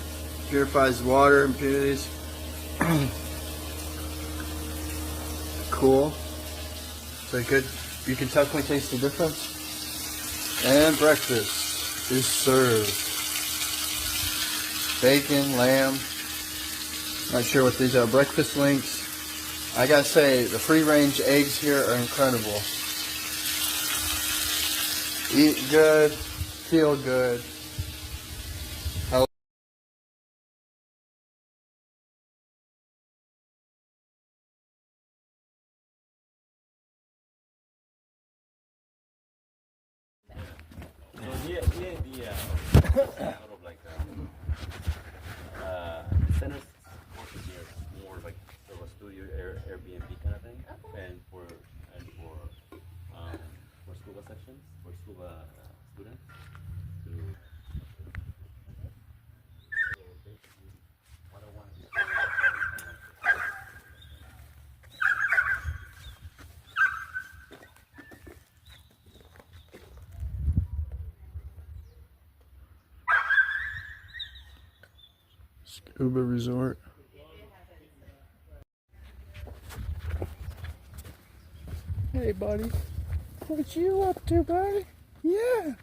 purifies water impurities. Cool. So good. You can definitely taste the difference. And breakfast is served. Bacon, lamb. Not sure what these are. Breakfast links. I gotta say, the free-range eggs here are incredible. Eat good, feel good. The idea sort of like center courses here more like sort of a studio Airbnb kind of thing, and for scuba sections for scuba students to. What I want to Scuba resort. Hey, buddy. What you up to, buddy? Yeah.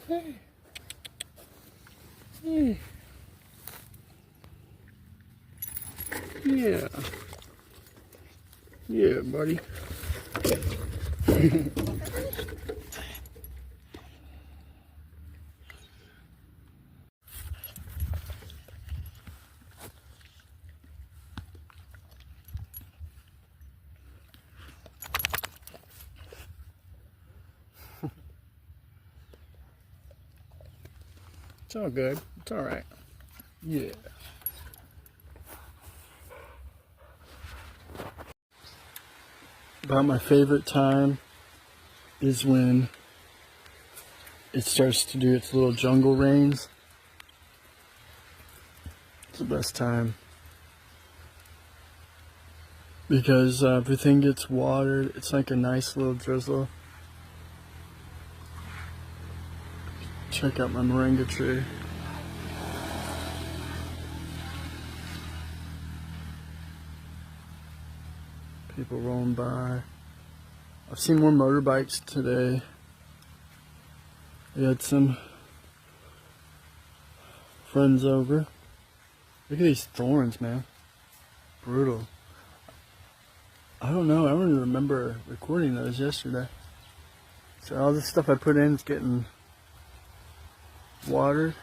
Hey. Hey. Yeah. Yeah, buddy. It's all good. It's all right. Yeah. About my favorite time is when it starts to do its little jungle rains. It's the best time. Because everything gets watered. It's like a nice little drizzle. Check out my moringa tree. People rolling by. I've seen more motorbikes today. We had some friends over. Look at these thorns, man. Brutal. I don't know. I don't even remember recording those yesterday. So all this stuff I put in is getting watered.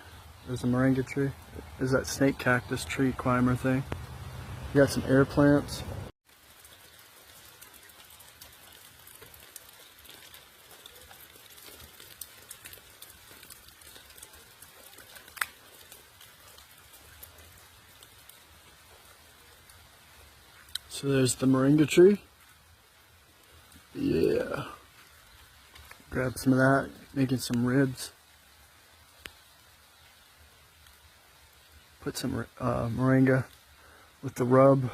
There's a moringa tree. There's that snake cactus tree climber thing. You got some air plants. So there's the moringa tree. Yeah. Grab some of that, making some ribs. Put some moringa with the rub.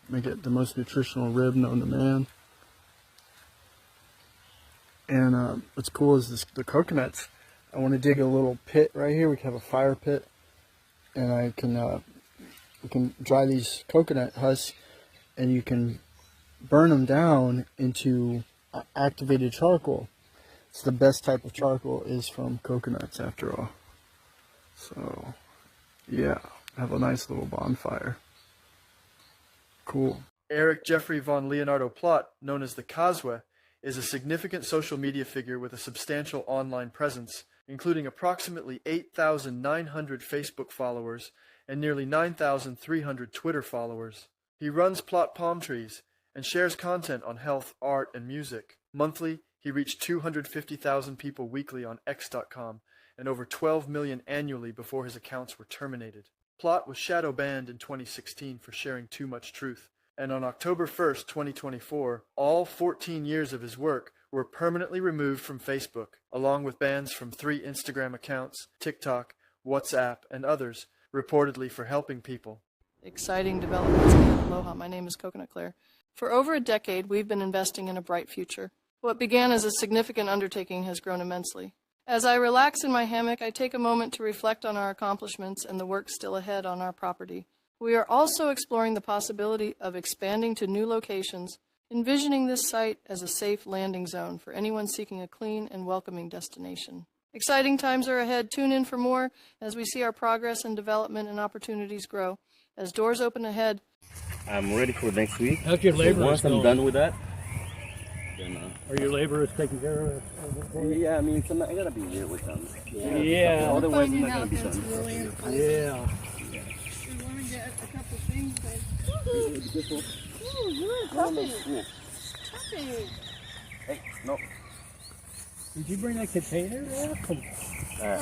Make it the most nutritional rib known to man. And what's cool is the coconuts. I want to dig a little pit right here. We can have a fire pit. And we can dry these coconut husks, and you can burn them down into activated charcoal. It's the best type of charcoal is from coconuts after all. So yeah, have a nice little bonfire. Cool. Erik Jeffrey von Leonardo Plott, known as the Coswa, is a significant social media figure with a substantial online presence, including approximately 8,900 Facebook followers and nearly 9,300 Twitter followers. He runs Plott Palm Trees and shares content on health, art, and music. Monthly, he reached 250,000 people weekly on X.com and over 12 million annually before his accounts were terminated. Plott was shadow banned in 2016 for sharing too much truth, and on October 1st, 2024, all 14 years of his work were permanently removed from Facebook, along with bans from 3 Instagram accounts, TikTok, WhatsApp, and others, reportedly for helping people. Exciting developments in Aloha. My name is Coconut Claire. For over a decade, we've been investing in a bright future. What began as a significant undertaking has grown immensely. As I relax in my hammock, I take a moment to reflect on our accomplishments and the work still ahead on our property. We are also exploring the possibility of expanding to new locations, envisioning this site as a safe landing zone for anyone seeking a clean and welcoming destination. Exciting times are ahead. Tune in for more as we see our progress and development and opportunities grow. As doors open ahead, I'm ready for next week. How's your labor? Once I'm done with that, then Are your laborers taking care of it? yeah, I mean, I gotta be here with them. Yeah. Otherwise, it's not gonna be done. Yeah. we want to get a couple things. Hey, no. Did you bring that container? Yeah. All right.